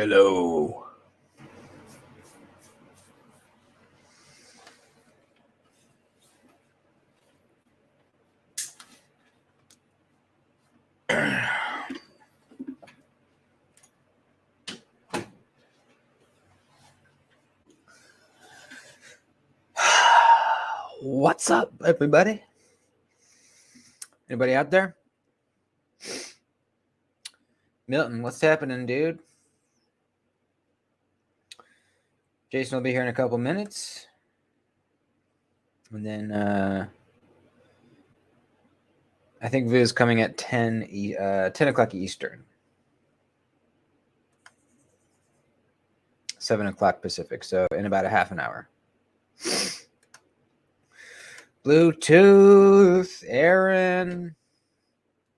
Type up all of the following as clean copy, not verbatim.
Hello. What's up, everybody? Anybody out there? Milton, what's happening, dude? Jason will be here in a couple minutes. And then I think Viz coming at 10 o'clock Eastern. 7 o'clock Pacific, so in about a half an hour. Bluetooth, Aaron,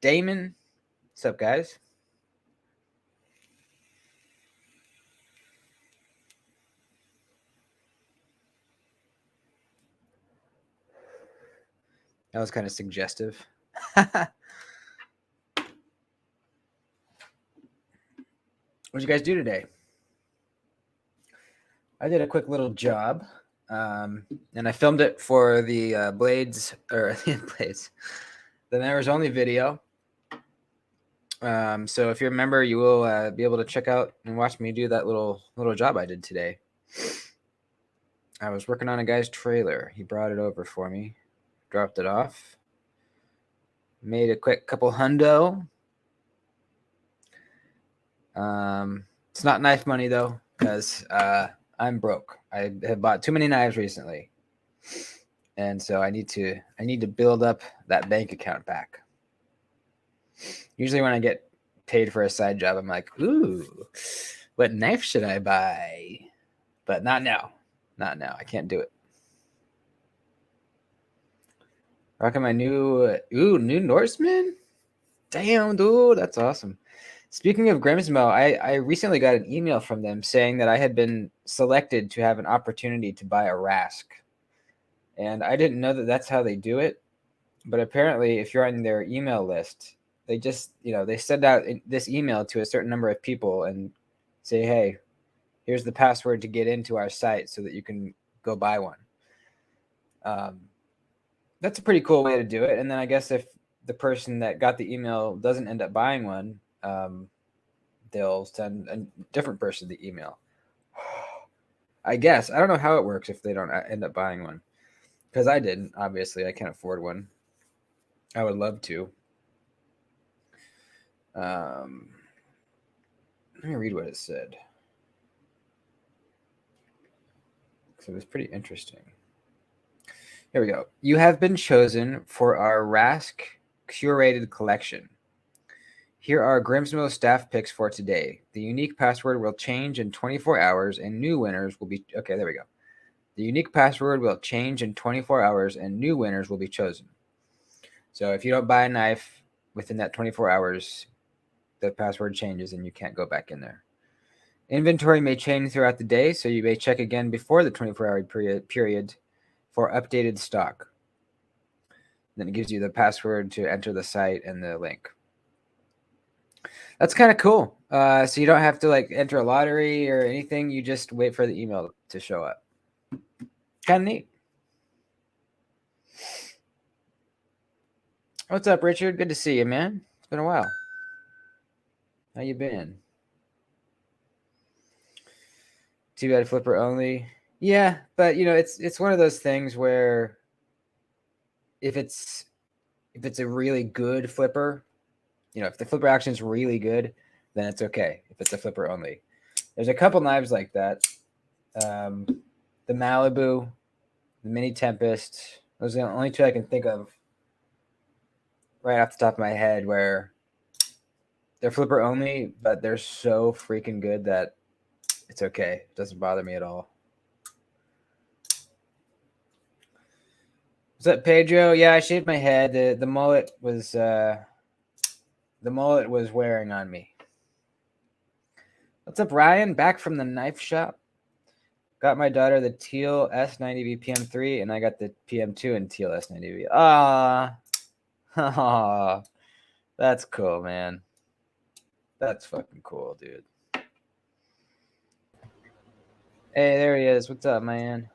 Damon. What's up, guys? That was kind of suggestive. What'd you guys do today? I did a quick little job, and I filmed it for the Blades, or Blades, the members only video. So if you remember, you will be able to check out and watch me do that little job I did today. I was working on a guy's trailer. He brought it over for me, dropped it off, made a quick couple hundo. It's not knife money though, because I'm broke. I have bought too many knives recently, and so I need to build up that bank account back. Usually when I get paid for a side job, I'm like, ooh, what knife should I buy? But not now. Not now. I can't do it. Rocking my new Norseman? Damn, dude, that's awesome. Speaking of Grimsmo, I recently got an email from them saying that I had been selected to have an opportunity to buy a Rask. And I didn't know that that's how they do it. But apparently, if you're on their email list, they just, they send out this email to a certain number of people and say, hey, here's the password to get into our site so that you can go buy one. That's a pretty cool way to do it. And then I guess if the person that got the email doesn't end up buying one, they'll send a different person the email. I guess. I don't know how it works if they don't end up buying one. Because I didn't, obviously. I can't afford one. I would love to. Let me read what it said. Because it was pretty interesting. Here we go. You have been chosen for our Rask curated collection. Here are Grimsmo staff picks for today. The unique password will change in 24 hours and new winners will be... Okay, there we go. The unique password will change in 24 hours and new winners will be chosen. So if you don't buy a knife within that 24 hours, the password changes and you can't go back in there. Inventory may change throughout the day, so you may check again before the 24-hour period for updated stock. Then it gives you the password to enter the site and the link. That's kind of cool. So you don't have to enter a lottery or anything. You just wait for the email to show up. Kind of neat. What's up, Richard? Good to see you, man. It's been a while. How you been? Too bad flipper only. Yeah, but it's one of those things where if it's a really good flipper, if the flipper action is really good, then it's okay. If it's a flipper only, there's a couple knives like that. The Malibu, the Mini Tempest. Those are the only two I can think of right off the top of my head where they're flipper only, but they're so freaking good that it's okay. It doesn't bother me at all. What's up, Pedro? Yeah, I shaved my head. The mullet was wearing on me. What's up, Ryan? Back from the knife shop. Got my daughter the teal S90V PM3, and I got the PM2 in teal S90V. Ah, that's cool, man. That's fucking cool, dude. Hey, there he is. What's up, man?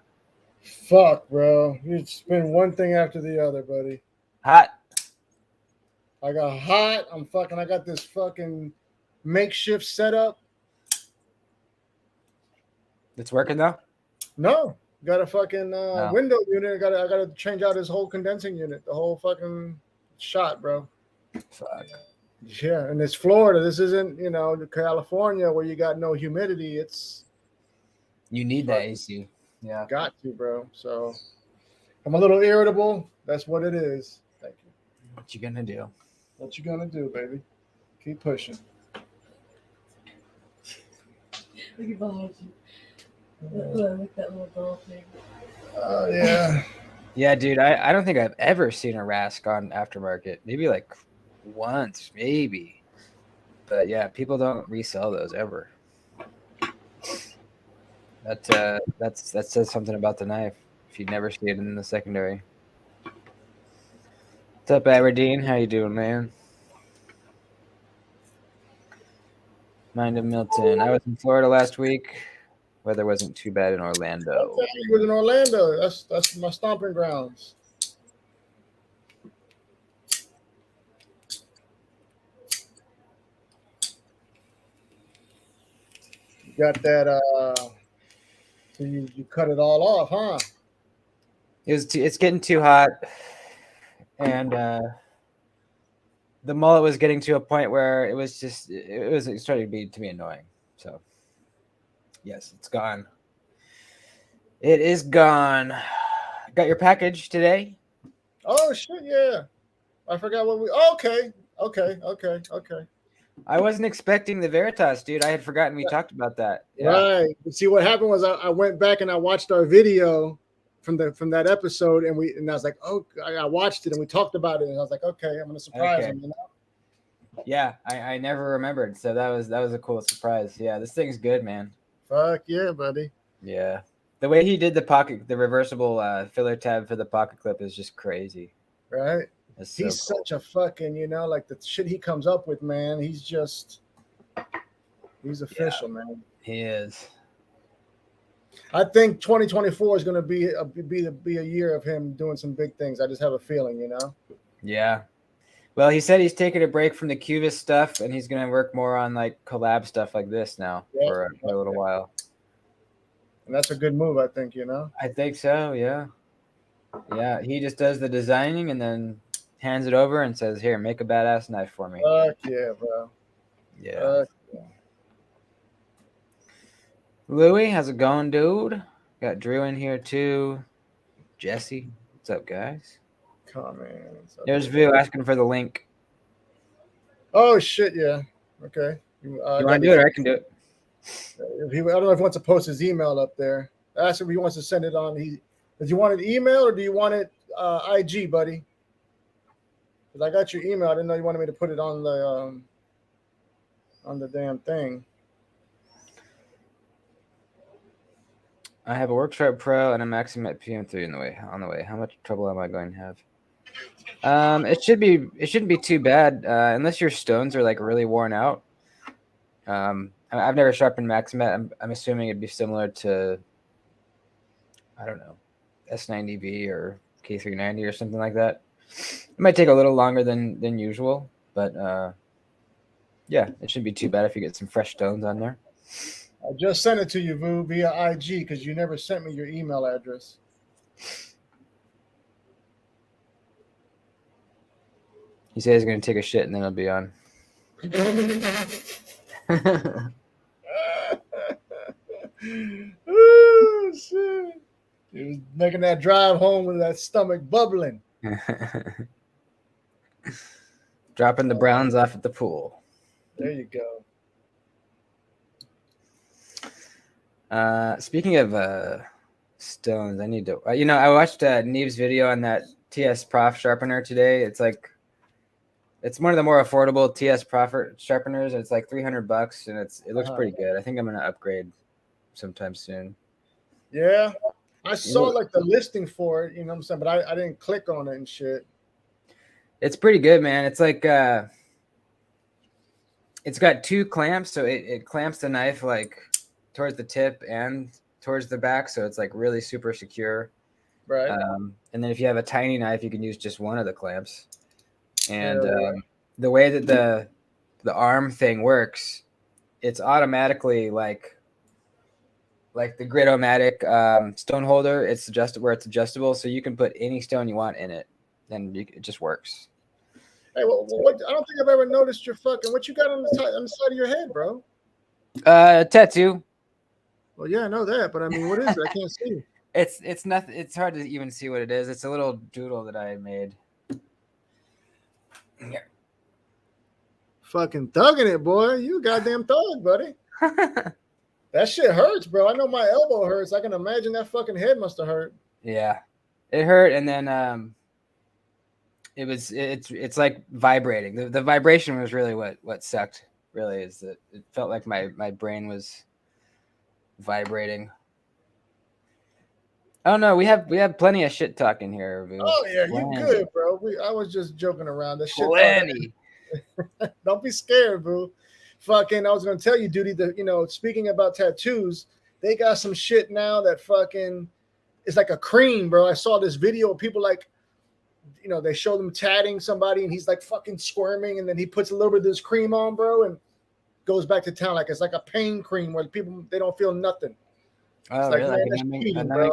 Fuck, bro. It's been one thing after the other, buddy. Hot. I got hot. I got this fucking makeshift setup. It's working though. No, got a fucking No. window unit. I gotta change out his whole condensing unit, the whole fucking shot, bro. Fuck. Yeah, and it's Florida. This isn't, California where you got no humidity. It's You need that fuck, AC. Yeah. got to, bro. So I'm a little irritable. That's what it is. Thank you. What you gonna do? What you gonna do, baby? Keep pushing. Look at behind you. Look at that little doll thing. Oh yeah. Yeah, dude. I don't think I've ever seen a Rask on aftermarket. Maybe like once, maybe. But yeah, people don't resell those ever. That says something about the knife. If you never see it in the secondary. What's up, Aberdeen? How you doing, man? Mind of Milton. I was in Florida last week. Weather wasn't too bad in Orlando. Okay, you was in Orlando. That's my stomping grounds. You got that. So you cut it all off, huh? It's getting too hot, and the mullet was getting to a point where it was starting to be annoying. So yes, it's gone. It is gone. Got your package today? Oh shit, yeah. I forgot what we. Okay. I wasn't expecting the Veritas, dude. I had forgotten we talked about that. Yeah. Right. See, what happened was I went back and I watched our video from that episode, and I was like, oh, I watched it and we talked about it, and I was like, okay, I'm gonna surprise him, you know. Yeah, I never remembered, so that was a cool surprise. Yeah, this thing's good, man. Fuck yeah, buddy. Yeah, the way he did the reversible filler tab for the pocket clip is just crazy. Right. So he's cool. such a fucking, like the shit he comes up with, man. He's official, man. He is. I think 2024 is going to be a year of him doing some big things. I just have a feeling, Yeah. Well, he said he's taking a break from the Cubist stuff, and he's going to work more on like collab stuff like this now for a little while. And that's a good move, I think. I think so. Yeah. Yeah. He just does the designing and then hands it over and says, "Here, make a badass knife for me." Fuck yeah, bro. Yeah. Louis, how's it going, dude? Got Drew in here too. Jesse, what's up, guys? Comments. There's Vu asking for the link. Oh shit, yeah. Okay. You want to do it, or I can do it. I don't know if he wants to post his email up there. Ask him if he wants to send it on. Does you want it email or do you want it IG, buddy? Because I got your email. I didn't know you wanted me to put it on the damn thing. I have a Worksharp Pro and a Maxim at PM3 on the way. How much trouble am I going to have? It shouldn't be too bad unless your stones are like really worn out. I've never sharpened Maximet. I'm assuming it'd be similar to, I don't know, S90V or K390 or something like that. It might take a little longer than usual, but yeah, it shouldn't be too bad if you get some fresh stones on there. I just sent it to you, Vu, via IG because you never sent me your email address. He said he's going to take a shit and then it'll be on. Oh, shit. He was making that drive home with that stomach bubbling. Dropping the Browns off at the pool. There you go. Speaking of stones, I need to. I watched Neve's video on that TS Prof sharpener today. It's one of the more affordable TS Prof sharpeners. It's like $300, and it looks pretty good. I think I'm gonna upgrade sometime soon. Yeah, I saw like the listing for it. You know what I'm saying, but I didn't click on it and shit. It's pretty good, man. It's like it's got two clamps, so it clamps the knife like towards the tip and towards the back, so it's like really super secure. Right. And then if you have a tiny knife, you can use just one of the clamps. And Yeah. the way that the arm thing works, it's automatically like the Gritomatic stone holder. It's adjustable, so you can put any stone you want in it, and it just works. Hey, what? I don't think I've ever noticed your fucking what you got on the side of your head, bro. Tattoo. Well, yeah, I know that, but I mean, what is it? I can't see. It's nothing. It's hard to even see what it is. It's a little doodle that I made. Yeah. Fucking thugging it, boy. You goddamn thug, buddy. That shit hurts, bro. I know my elbow hurts. I can imagine that fucking head must have hurt. Yeah, it hurt, and then it's like vibrating. The vibration was really what sucked. Really, is that it felt like my brain was vibrating. Oh no, we have plenty of shit talking here. Boo. Oh yeah, you good, bro. I was just joking around. That shit. Plenty. Don't be scared, boo. Fucking, I was gonna tell you, Duty, that speaking about tattoos, they got some shit now that fucking is like a cream, bro. I saw this video of people like, they show them tatting somebody and he's like fucking squirming, and then he puts a little bit of this cream on, bro, and goes back to town like it's like a pain cream where people they don't feel nothing. Oh, it's like, really? Man, cheating, bro.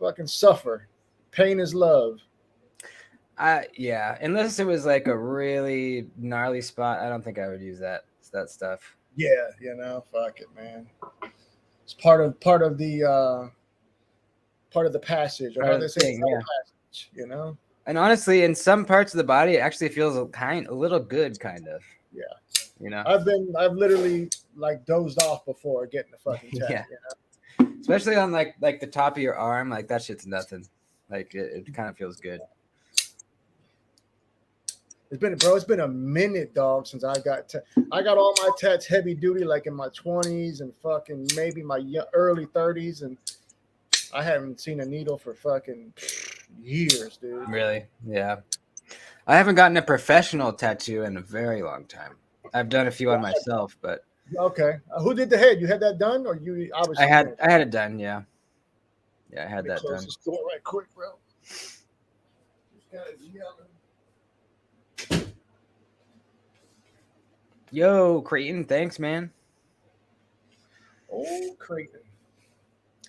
Fucking suffer. Pain is love. Yeah, unless it was like a really gnarly spot, I don't think I would use that stuff. Yeah, fuck it, man. It's part of the passage, or how they say passage, And honestly, in some parts of the body, it actually feels a little good, kind of. Yeah. I've literally like dozed off before getting the fucking tat. Yeah. Especially on like the top of your arm, like that shit's nothing. Like it kind of feels good. It's been a minute, dog, since I got all my tats heavy duty, like in my 20s and fucking maybe my early 30s, and I haven't seen a needle for fucking years, dude. Really? Yeah. I haven't gotten a professional tattoo in a very long time. I've done a few on myself, but okay. Who did the head? You had that done, or you? Obviously, I had it done. Yeah. Yeah, I had that done. This door right quick, bro. This guy's yelling. Yo, Creighton, thanks, man. Oh, Creighton.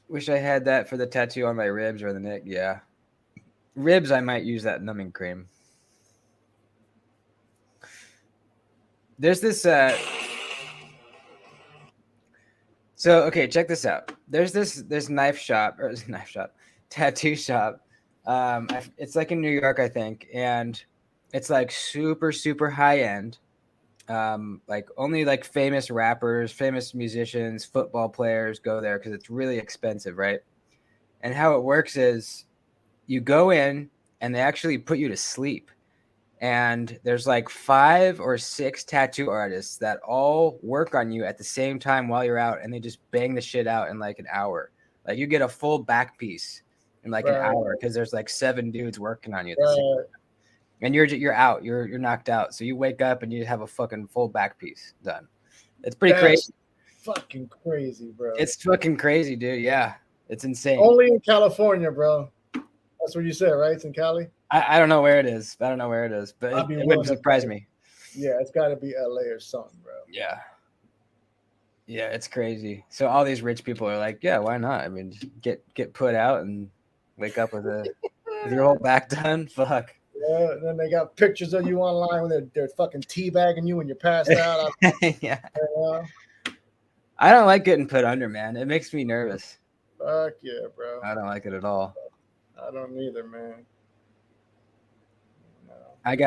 Wish I had that for the tattoo on my ribs or the neck. Yeah. Ribs, I might use that numbing cream. There's this so okay, check this out. There's this tattoo shop. It's like in New York, I think, and it's like super, super high end. Like only like famous rappers, famous musicians, football players go there because it's really expensive, right? And how it works is you go in and they actually put you to sleep. And there's like 5 or 6 tattoo artists that all work on you at the same time while you're out, and they just bang the shit out in like an hour. Like you get a full back piece in like an hour because there's like 7 dudes working on you at the same time. And you're out, you're knocked out. So you wake up and you have a fucking full back piece done. It's pretty crazy. Fucking crazy, bro. It's fucking crazy, dude. Yeah, it's insane. Only in California, bro. That's what you said, right? It's in Cali. I don't know where it is. But it wouldn't surprise me. Yeah, it's got to be LA or something, bro. Yeah. Yeah, it's crazy. So all these rich people are like, yeah, why not? I mean, get put out and wake up with your whole back done. Fuck. Yeah, and then they got pictures of you online when they're fucking teabagging you when you're passed out. Yeah. I don't like getting put under, man. It makes me nervous. Fuck yeah, bro. I don't like it at all. I don't either, man.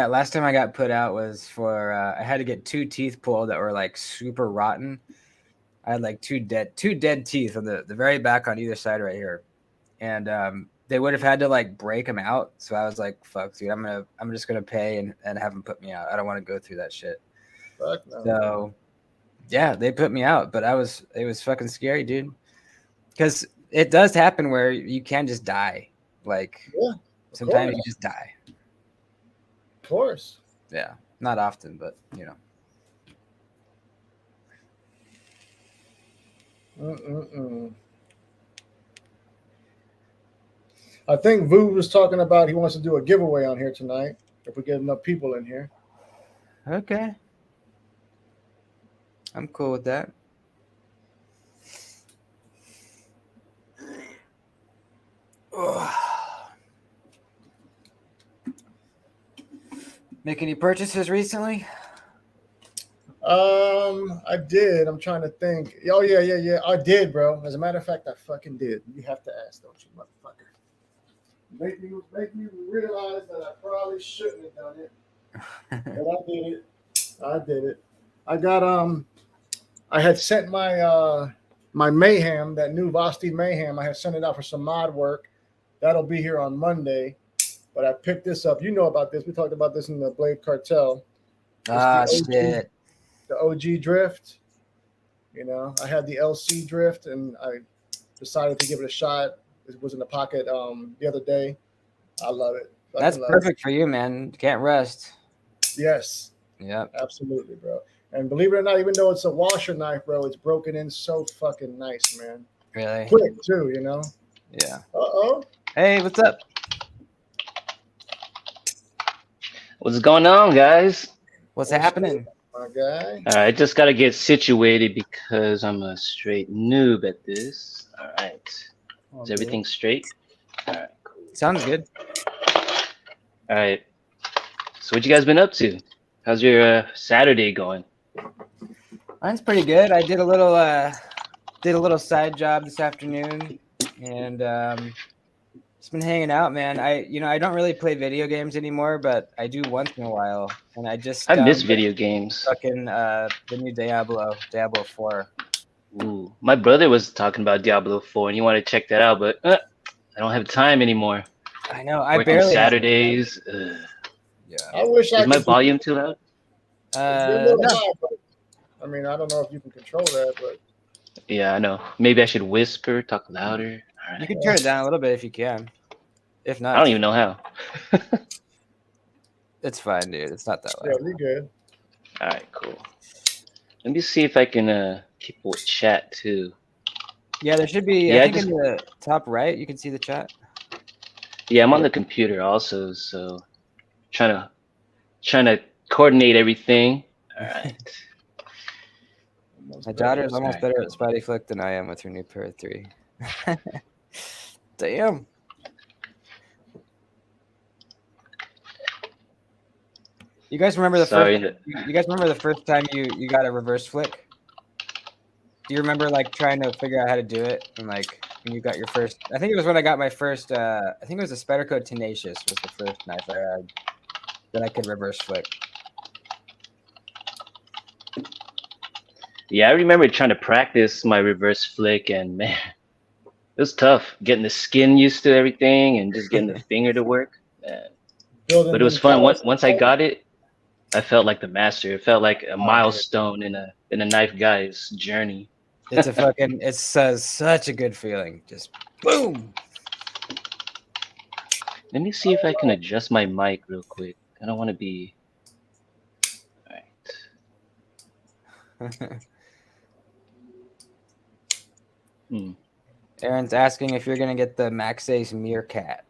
Last time I got put out was for I had to get 2 teeth pulled that were like super rotten. I had like two dead teeth on the very back on either side right here, and they would have had to like break them out. So I was like, "Fuck, dude, I'm just gonna pay and have them put me out. I don't want to go through that shit." Fuck no. So yeah, they put me out, but it was fucking scary, dude, because it does happen where you can just die. Like sometimes you just die. Of course. Yeah, not often, but Mm-mm-mm. I think Vu was talking about he wants to do a giveaway on here tonight if we get enough people in here. Okay. I'm cool with that. Make any purchases recently? I did. I'm trying to think. Oh yeah. I did, bro. As a matter of fact, I fucking did. You have to ask, don't you, motherfucker? Make me realize that I probably shouldn't have done it, but I did it. I got I had sent my my Mayhem, that new Vosti Mayhem. I had sent it out for some mod work. That'll be here on Monday. But I picked this up. You know about this. We talked about this in the Blade Cartel. Shit. The OG drift. You know, I had the LC drift, and I decided to give it a shot. It was in the pocket the other day. I love it. That's perfect for you, man. Can't rust. Yes. Yep. Absolutely, bro. And believe it or not, even though it's a washer knife, bro, it's broken in so fucking nice, man. Really? Quick too, you know. Yeah. Uh-oh. Hey, what's up? What's going on, guys? What's happening? My guy. All right, just got to get situated because I'm a straight noob at this. All right. Is everything straight? All right, cool. Sounds good. All right. So what you guys been up to? How's your Saturday going? Mine's pretty good. I did a little side job this afternoon, and just been hanging out, man. I don't really play video games anymore, but I do once in a while. And I miss video games. Fucking the new Diablo 4. Ooh, my brother was talking about Diablo 4, and he wanted to check that out, but I don't have time anymore. I know. I Working barely Saturdays. Yeah. I wish I Is my could volume too loud? no. No. I mean, I don't know if you can control that, but Yeah, I know. Maybe I should whisper, talk louder. All You right. can turn it down a little bit if you can. If not, I don't even know how. it's fine, dude. It's not that yeah, loud. you're good. All right, cool. Let me see if I can keep with chat too. Yeah, there should be. Yeah, I think in the top right, you can see the chat. Yeah, I'm on the computer also, so trying to coordinate everything. All right. My daughter is almost Alright. better at Spotty Flick than I am with her new pair of 3. Damn. You guys remember the first? You guys remember the first time you got a reverse flick? Do you remember like trying to figure out how to do it and like when you got your first? I think it was when I got my first. I think it was a Spectacode Tenacious was the first knife I had that I could reverse flick. Yeah, I remember trying to practice my reverse flick, and man, it was tough getting the skin used to everything and just getting the finger to work. Man. But it was fun. Once I got it, I felt like the master. It felt like a milestone in a knife guy's journey. It's a fucking. It's such a good feeling. Just boom. Let me see if I can adjust my mic real quick. I don't want to be. All right. Aaron's asking if you're gonna get the Max Ace Meerkat.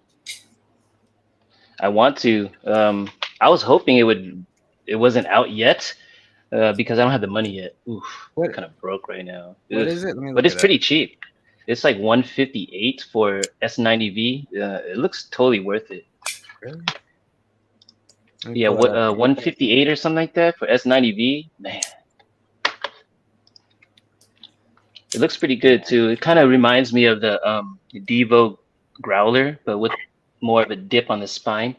I want to. I was hoping it wasn't out yet because I don't have the money yet. Oof, I'm kind of broke right now. What is it? But it's pretty cheap. It's like 158 for S90V. It looks totally worth it. Really? Yeah, 158 or something like that for S90V. Man, it looks pretty good too. It kind of reminds me of the Devo Growler, but with more of a dip on the spine.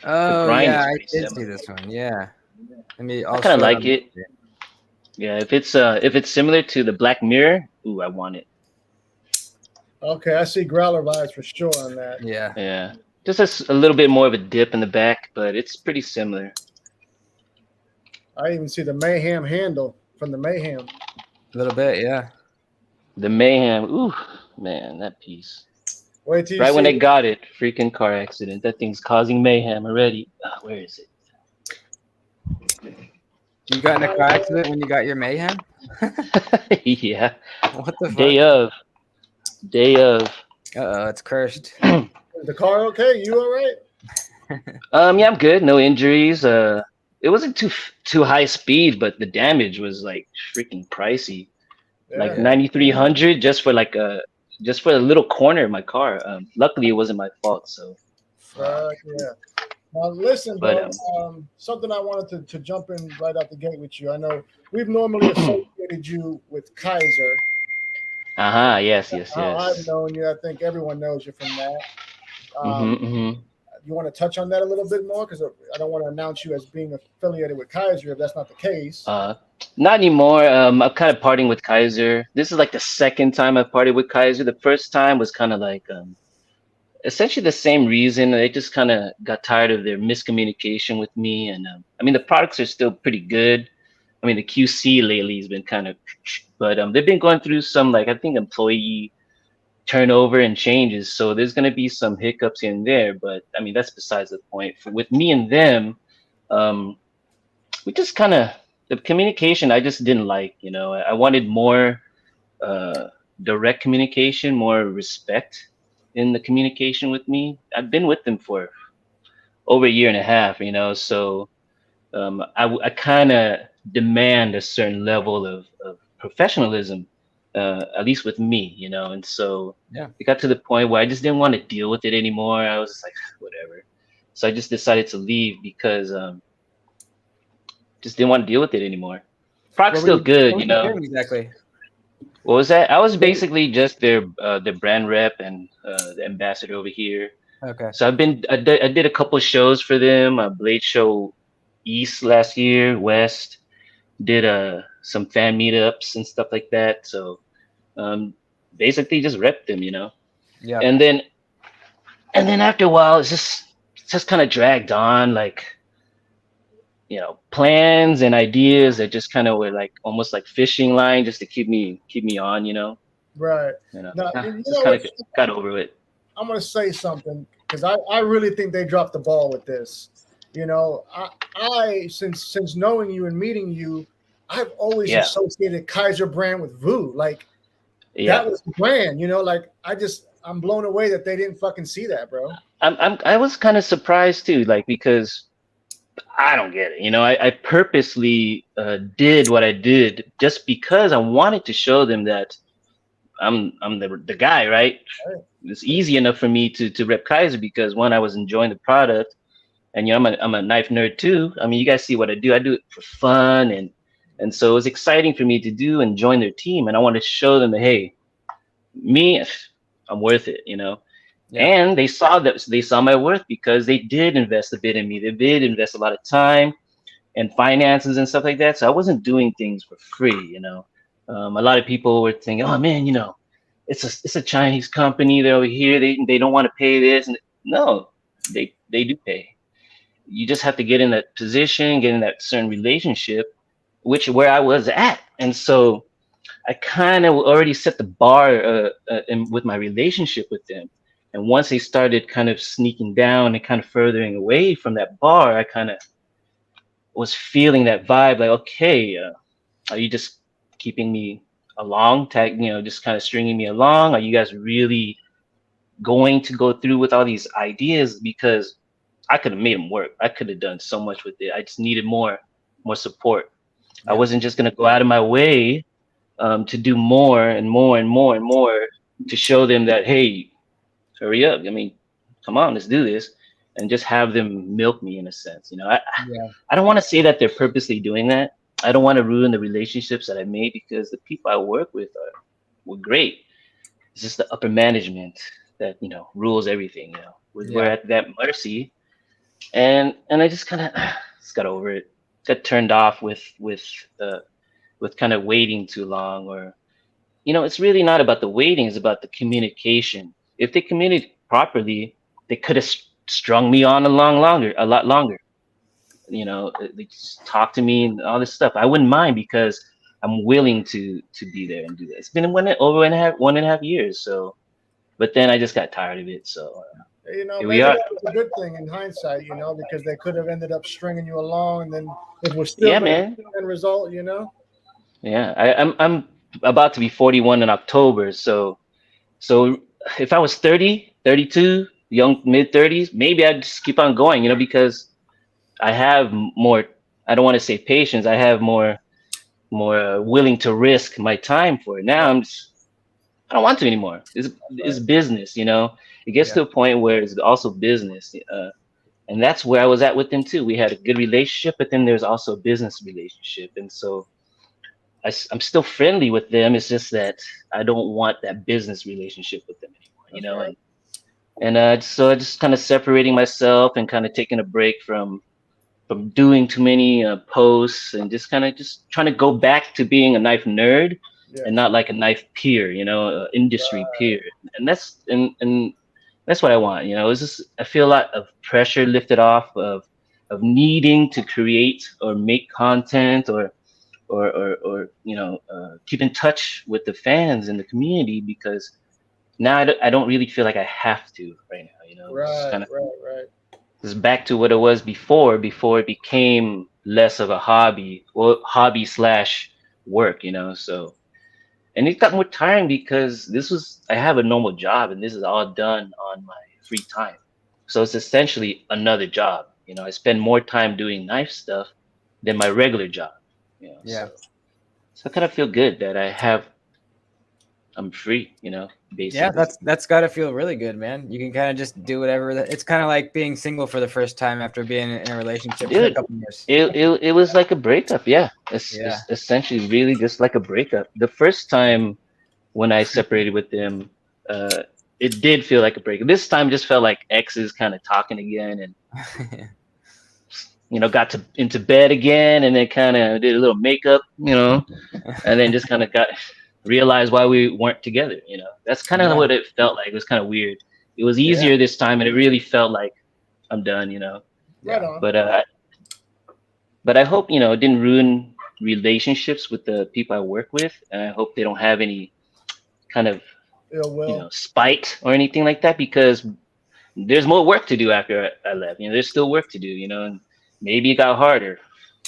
Oh yeah, I did see this one. Yeah, I kind of like it. Yeah, if it's similar to the Black Mirror, ooh, I want it. Okay, I see Growler vibes for sure on that. Yeah. Yeah, just a little bit more of a dip in the back, but it's pretty similar. I even see the Mayhem handle from the Mayhem. A little bit, yeah. The Mayhem, ooh, man, that piece. Wait till you right see when I got it, freaking car accident. That thing's causing mayhem already. Where is it? You got in a car accident when you got your Mayhem? Yeah. What the fuck? Day of. It's cursed. Is the car okay? You all right? Yeah, I'm good. No injuries. It wasn't too high speed, but the damage was like freaking pricey. Like Yeah. 9,300 just for a little corner of my car. Luckily, it wasn't my fault. So, Fuck. Yeah. Now listen, but bro. Something I wanted to jump in right out the gate with you. I know we've normally associated you with Kizer. yes, How I've yes. known you, I think everyone knows you from that. hmm Um, hmm you want to touch on that a little bit more? Because I don't want to announce you as being affiliated with Kizer if that's not the case. Not anymore. I'm kind of parting with Kizer. This is like the second time I've parted with Kizer. The first time was kind of like essentially the same reason. They just kind of got tired of their miscommunication with me, and I mean the products are still pretty good. I mean the QC lately has been kind of, but they've been going through some like I think employee turnover and changes, so there's going to be some hiccups in there. But I mean that's besides the point. With me and them, um, we just kind of the communication I just didn't like. I wanted more uh, direct communication, more respect in the communication with me. I've been with them for over a year and a half, so I kind of demand a certain level of professionalism, at least with me, and so Yeah. it got to the point where I just didn't want to deal with it anymore. I was just like, whatever. So I just decided to leave because just didn't want to deal with it anymore. Product's still good, What were you doing exactly? What was that? I was basically just their brand rep and the ambassador over here. Okay. So I did a couple shows for them. Blade Show East last year, West. Did some fan meetups and stuff like that. So basically just rep them. Yeah. And then after a while, it's just kind of dragged on, like plans and ideas that just kind of were like almost like fishing line just to keep me on. Right. Now, Just kind of got over it. I'm going to say something because I really think they dropped the ball with this. I since knowing you and meeting you, I've always associated Kizer brand with Vu. Like that was the brand, like I'm blown away that they didn't fucking see that, bro. I was kind of surprised too, like because I don't get it. I purposely did what I did just because I wanted to show them that I'm the guy, right? It's easy enough for me to rep Kizer because one, I was enjoying the product, and I'm a knife nerd too. I mean, you guys see what I do. I do it for fun, and so it was exciting for me to do and join their team, and I wanted to show them that hey, me, I'm worth it, Yeah. And they saw my worth because they did invest a bit in me. They did invest a lot of time and finances and stuff like that. So I wasn't doing things for free. A lot of people were thinking, oh man, it's a Chinese company. They're over here. They don't want to pay this. And no, they do pay. You just have to get in that position, get in that certain relationship, where I was at. And so I kind of already set the bar with my relationship with them. And once they started kind of sneaking down and kind of furthering away from that bar, I kind of was feeling that vibe like, okay, are you just keeping me along, just kind of stringing me along? Are you guys really going to go through with all these ideas? Because I could have made them work. I could have done so much with it. I just needed more support. I wasn't just going to go out of my way to do more and more and more and more to show them that, hey, hurry up. I mean, come on, let's do this. And just have them milk me in a sense. I don't want to say that they're purposely doing that. I don't want to ruin the relationships that I made because the people I work with were great. It's just the upper management that, rules everything, We're at that mercy. And I just kind of just got over it. Got turned off with kind of waiting too long, or it's really not about the waiting, it's about the communication. If they communicate properly, they could have strung me on a lot longer. They just talk to me and all this stuff. I wouldn't mind because I'm willing to be there and do that. It's been one and a half years. So, but then I just got tired of it. So here maybe we are. that was a good thing in hindsight, because they could have ended up stringing you along, and then it was still man. end result, Yeah, I'm about to be 41 in October, so if I was 30, 32, young mid 30s, maybe I'd just keep on going, because I have more. I don't want to say patience. I have more willing to risk my time for it. Now I don't want to anymore. It's Right. business. It gets Yeah. to a point where it's also business, and that's where I was at with them too. We had a good relationship, but then there's also a business relationship, and so I'm still friendly with them. It's just that I don't want that business relationship with them anymore, That's right. and so I just kind of separating myself and kind of taking a break from doing too many posts and just kind of just trying to go back to being a knife nerd and Yes. not like a knife peer, industry peer. And that's what I want. It's just I feel a lot of pressure lifted off of needing to create or make content or keep in touch with the fans and the community because now I don't really feel like I have to right now. It's Right. kind of Right. Right. it's back to what it was before it became less of a hobby, well, hobby slash work. So and it got more tiring because I have a normal job and this is all done on my free time. So it's essentially another job. I spend more time doing knife stuff than my regular job. Yeah. So I kind of feel good that I'm free, Yeah, basically. that's got to feel really good, man. You can kind of just do whatever. It's kind of like being single for the first time after being in a relationship for a Dude, couple years. it was like a breakup. Yeah, Yeah. it's essentially really just like a breakup. The first time when I separated with them, uh, it did feel like a breakup. This time just felt like exes kind of talking again, and got to into bed again, and then kind of did a little makeup, and then just kind of got realized why we weren't together. That's kind of Yeah. what it felt like. It was kind of weird. It was Yeah. easier this time, and it really felt like I'm done. Right Yeah. on. But I hope it didn't ruin relationships with the people I work with, and I hope they don't have any kind of Ill will. spite or anything like that because there's more work to do after I left. There's still work to do. And maybe it got harder.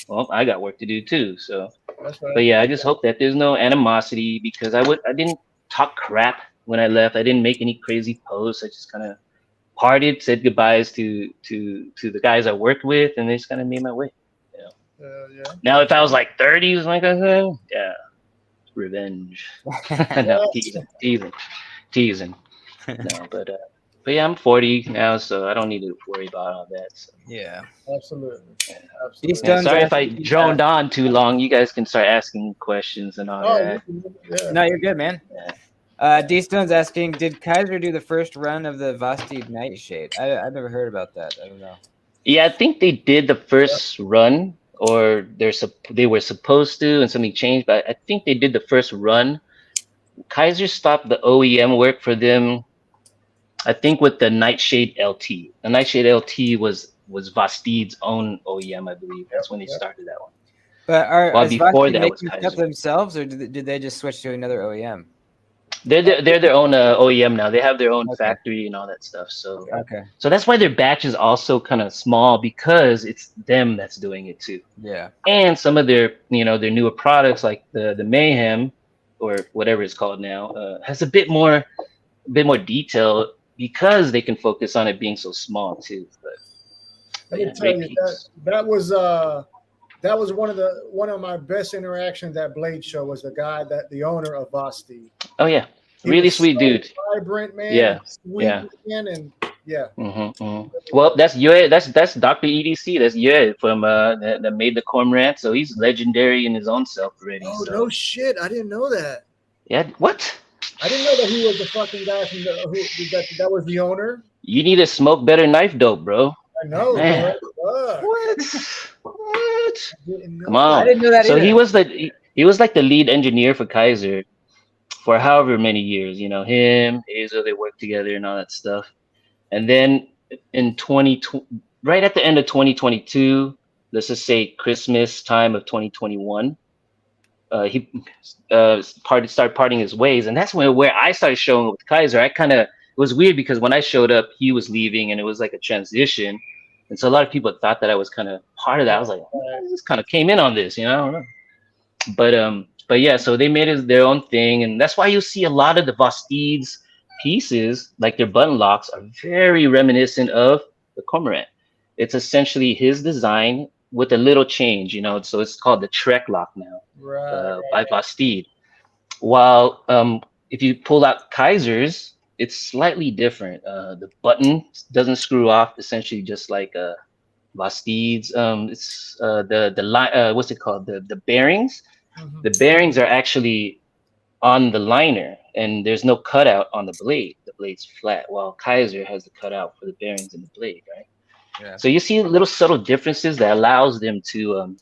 Well, I got work to do too. So, That's but right. yeah, I just hope that there's no animosity because I didn't talk crap when I left. I didn't make any crazy posts. I just kind of partied, said goodbyes to the guys I worked with, and they just kind of made my way. You know. Yeah. Now, if I was like 30s, like I said, yeah, revenge. No, teasing. No, but yeah, I'm 40 now, so I don't need to worry about all that. So. Yeah. Absolutely. Yeah. Absolutely. Stone's Sorry if I asking, droned on too long. You guys can start asking questions and all Oh, that. yeah. No, you're good, man. Yeah. D Stone's asking, did Kizer do the first run of the Vasti Nightshade? I've never heard about that. I don't know. Yeah, I think they did the first run, or they were supposed to, and something changed. But I think they did the first run. Kizer stopped the OEM work for them. I think with the Nightshade LT. The Nightshade LT was Vastid's own OEM, I believe. That's when they started that one. But is Before Vasti that was making stuff Kizer. themselves, or did they just switch to another OEM? They're their own OEM now. They have their own Okay. factory and all that stuff. So Okay. so that's why their batch is also kind of small because it's them that's doing it too. Yeah. And some of their their newer products like the Mayhem or whatever it's called now has a bit more detail because they can focus on it being so small too. But Let me yeah, tell great you piece. that was one of my best interactions at Blade Show was the owner of Vasti. Oh yeah, He really was sweet so dude. vibrant, man. Yeah, And sweet, yeah. man, and yeah. Well, that's Yue. That's Dr. EDC. That's Yue from that made the Cormorant. So he's legendary in his own self already. Oh So no shit! I didn't know that. yeah, what? I didn't know that he was the fucking guy from that was the owner. You need to smoke better knife dope, bro. I know, Man. bro. Fuck. What? I didn't know Come on. I didn't know that So either. he was like the lead engineer for Kizer for however many years. Him, Hazel, they worked together and all that stuff. And then in 2020, right at the end of 2022, let's just say Christmas time of 2021, he started parting his ways, and that's where I started showing up with Kizer. It was weird because when I showed up, he was leaving, and it was like a transition, and so a lot of people thought that I was kind of part of that. I was like, I just kind of came in on this, I don't know. But But yeah, so they made it their own thing, and that's why you see a lot of the Vostides pieces, like their button locks, are very reminiscent of the Cormorant. It's essentially his design with a little change, So it's called the Trek lock now, by Vostide. While if you pull out Kizer's, it's slightly different. The button doesn't screw off, essentially just like Vostide's. It's the line. What's it called? The bearings. Mhm. The bearings are actually on the liner, and there's no cutout on the blade. The blade's flat, while Kizer has the cutout for the bearings in the blade, right? Yeah. So you see little subtle differences that allows them to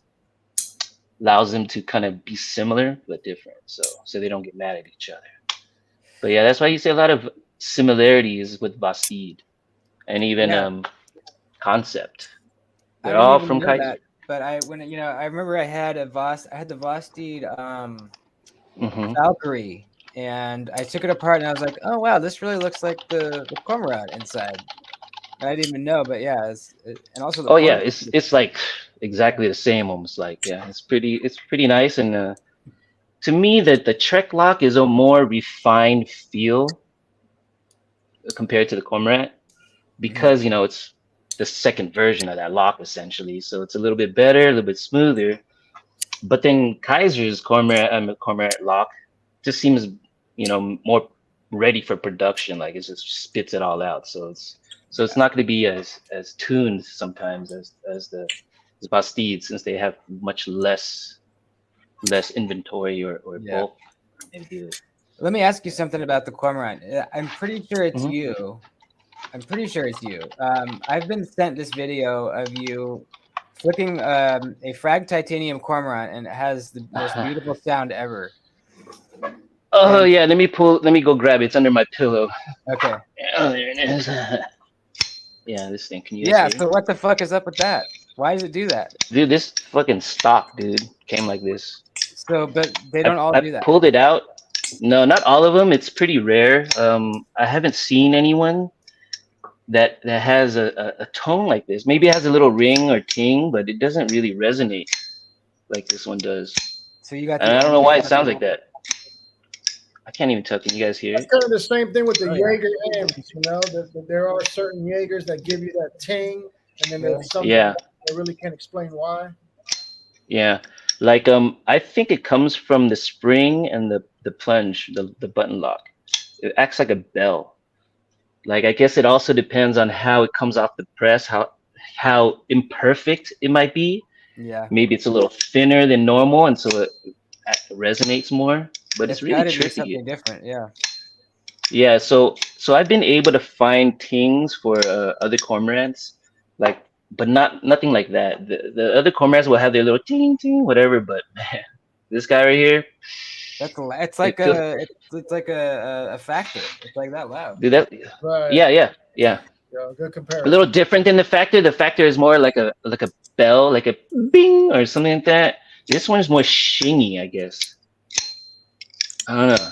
kind of be similar but different, so they don't get mad at each other. But yeah, that's why you see a lot of similarities with Bastide and even Yeah. Concept. I They're didn't all even from know Kizer. that. But I remember I had the Vostide Hmm. Valkyrie, and I took it apart and I was like, oh wow, this really looks like the Cormorant inside. I didn't even know, but yeah, and also the Oh yeah, point. it's like exactly the same, almost like, yeah. It's pretty nice, and to me that the Trek lock is a more refined feel compared to the Cormorant because it's the second version of that lock essentially, so it's a little bit better, a little bit smoother. But then Kaiser's Cormorant lock just seems, more ready for production. Like it just spits it all out. So it's not going to be as tuned sometimes as Bastide, since they have much less inventory or Yeah. bulk they do. Let me ask you something about the Cormorant. I'm pretty sure it's Mhm. you. I'm pretty sure it's you. I've been sent this video of you flicking a frag titanium Cormorant, and it has the most beautiful sound ever. Oh And yeah, let me go grab it. It's under my pillow. okay. Oh, there it is. Yeah, this thing. Can you guys Yeah. hear? So what the fuck is up with that? Why does it do that? Dude, this fucking stock, dude, came like this. So, but they I don't all I do that. pulled it out. No, not all of them. It's pretty rare. I haven't seen anyone that has a tone like this. Maybe it has a little ring or ting, but it doesn't really resonate like this one does. So you got And the I don't know only why it one. sounds like that. I can't even tell. Can you guys hear That's it? kind of the same thing with the Oh, yeah. Jaeger amps. That there are certain Jaegers that give you that ting, and then there's some Yeah, that really can't explain why. yeah. Like I think it comes from the spring and the plunge, the button lock. It acts like a bell. Like I guess it also depends on how it comes off the press, how imperfect it might be. Yeah. Maybe it's a little thinner than normal, and so it resonates more. But it's It's really got to be tricky. something different. Yeah. Yeah, so I've been able to find things for other cormorants, like, but nothing like that. The other cormorants will have their little ting ting whatever, but man, this guy right here, It's it like feels, it's like a factor. It's like that loud. dude, that, Right. yeah. Yeah. Good A comparison. little different than the factor. The factor is more like a bell, like a bing or something like that. This one is more shingy, I guess. I don't know.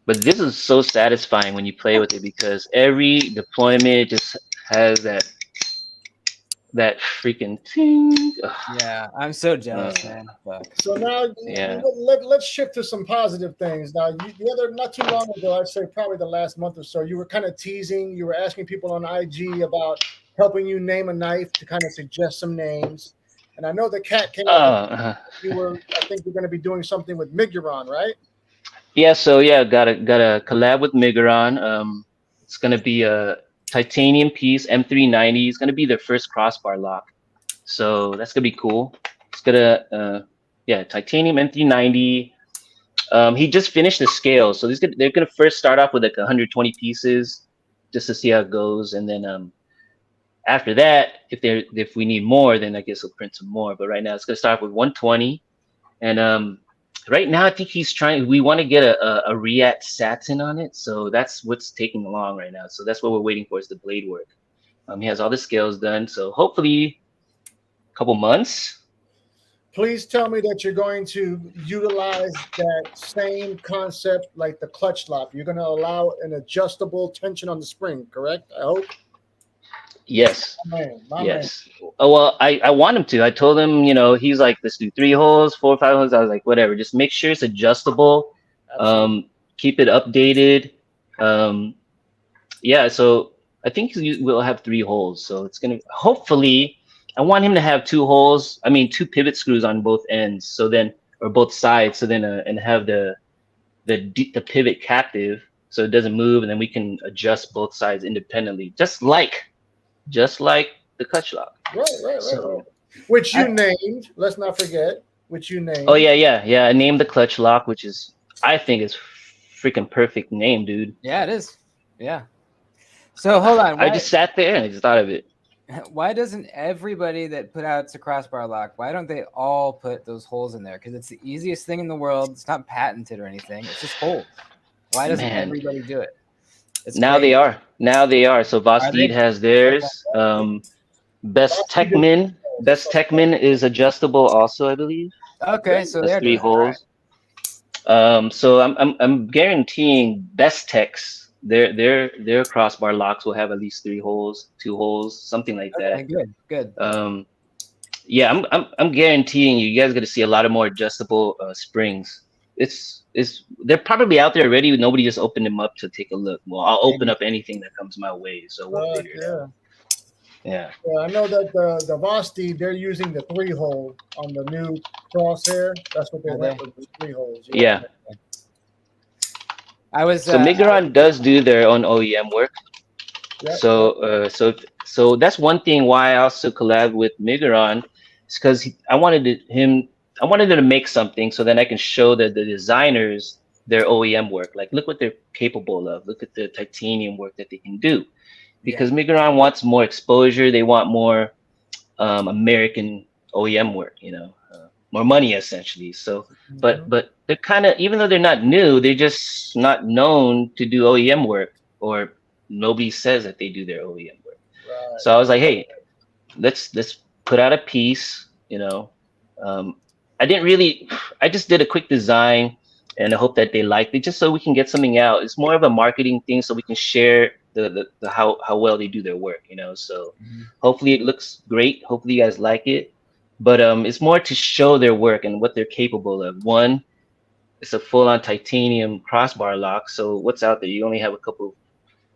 But this is so satisfying when you play with it because every deployment just has that freaking ting. Ugh. Yeah, I'm so jealous, man. Fuck. So now Yeah. let's shift to some positive things. Now, not too long ago, I'd say probably the last month or so, you were kind of teasing. You were asking people on IG about helping you name a knife to kind of suggest some names. And I know the cat came up. I think you're going to be doing something with Miguron, right? Yeah. So yeah, got a collab with Miguron. It's gonna be a titanium piece, M390. It's gonna be their first crossbar lock. So that's gonna be cool. It's gonna yeah, titanium M390. He just finished the scale, so they're gonna first start off with like 120 pieces, just to see how it goes, and then after that, if we need more, then I guess we'll print some more. But right now, it's gonna start with 120, and right now I think he's trying. We want to get a React satin on it, so that's what's taking long right now. So that's what we're waiting for is the blade work. He has all the scales done, so hopefully, a couple months. Please tell me that you're going to utilize that same concept like the clutch lock. You're going to allow an adjustable tension on the spring, correct? I hope. Yes. My Yes. Oh, well, I want him to. I told him, he's like, let's do 3 holes, 4, 5 holes. I was like, whatever. Just make sure it's adjustable. Absolutely. Keep it updated. Yeah. So I think we'll have 3 holes. So it's gonna hopefully. I want him to have 2 holes. I mean, 2 pivot screws on both ends. So then, or both sides. So then, and have the pivot captive, so it doesn't move, and then we can adjust both sides independently, just like the clutch lock. Right. Which you named. Let's not forget. Which you named. Oh yeah. I named the clutch lock, which I think is freaking perfect name, dude. Yeah, it is. Yeah. So hold on. I just sat there and I just thought of it. Why doesn't everybody that put out a crossbar lock, why don't they all put those holes in there? Because it's the easiest thing in the world. It's not patented or anything. It's just holes. Why doesn't everybody do it? Now they are. So Vosteed has theirs. Best Techmin is adjustable also, I believe. Okay, so that's they're 3 holes. Right. So I'm guaranteeing Best Techs their crossbar locks will have at least 3 holes, 2 holes, something like that. Okay, good. Yeah, I'm guaranteeing you guys are gonna see a lot of more adjustable springs. They're probably out there already. Nobody just opened them up to take a look. Well, I'll open up anything that comes my way, so we'll figure it out. Yeah. I know that the Vosteed, they're using the 3 hole on the new crosshair. That's what they went with, the 3 holes. Yeah. I was so Migron does do their own OEM work. Yep. So that's one thing why I also collab with Migron, is because I wanted him to make something so then I can show the designers their OEM work. Like, look what they're capable of. Look at the titanium work that they can do. Because Migron wants more exposure. They want more American OEM work, more money essentially. So, but they're kind of, even though they're not new, they're just not known to do OEM work, or nobody says that they do their OEM work. Right. So I was like, hey, let's put out a piece, I just did a quick design and I hope that they liked it, just so we can get something out. It's more of a marketing thing, so we can share the how well they do their work, so hopefully it looks great. Hopefully you guys like it, but it's more to show their work and what they're capable of. One, it's a full-on titanium crossbar lock, so what's out there? You only have a couple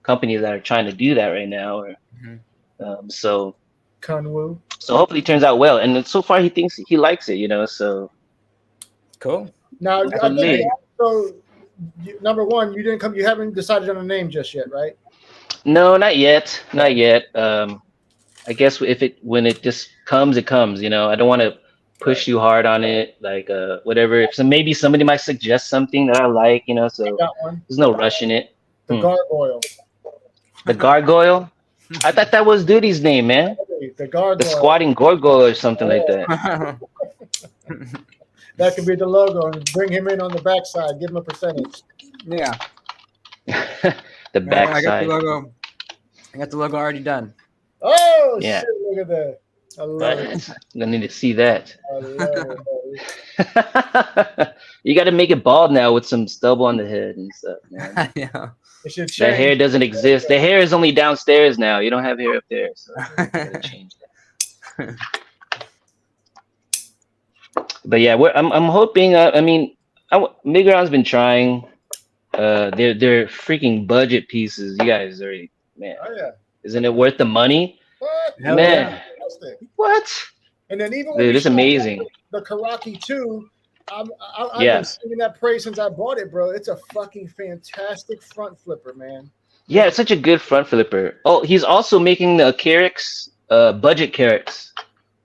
companies that are trying to do that right now, so Conwoo. So hopefully it turns out well, and so far he thinks he likes it, so cool. Now I think also, number one, you haven't decided on a name just yet, right? No, not yet. I guess when it just comes, it comes. I don't want to push too hard on it. Like whatever. So maybe somebody might suggest something that I like. So there's no rush in it. The gargoyle. The gargoyle. I thought that was Duty's name, man. The gargoyle. The squatting gargoyle or something like that. That could be the logo, and bring him in on the backside. Give him a percentage. Yeah. The backside. I got the logo already done. Oh, yeah. Shit, look at that. I love it. I need to see that. I love it. You got to make it bald now with some stubble on the head and stuff, man. Yeah. That hair doesn't exist. The hair is only downstairs now. You don't have hair up there, so you gotta change that. But yeah, I'm hoping. Migron's been trying. They're freaking budget pieces. You guys already, man. Oh yeah. Isn't it worth the money? What? Man. What? And then even dude, it's amazing. The Karaki 2, I've been singing that praise since I bought it, bro. It's a fucking fantastic front flipper, man. Yeah, it's such a good front flipper. Oh, he's also making the Carix, budget Carix.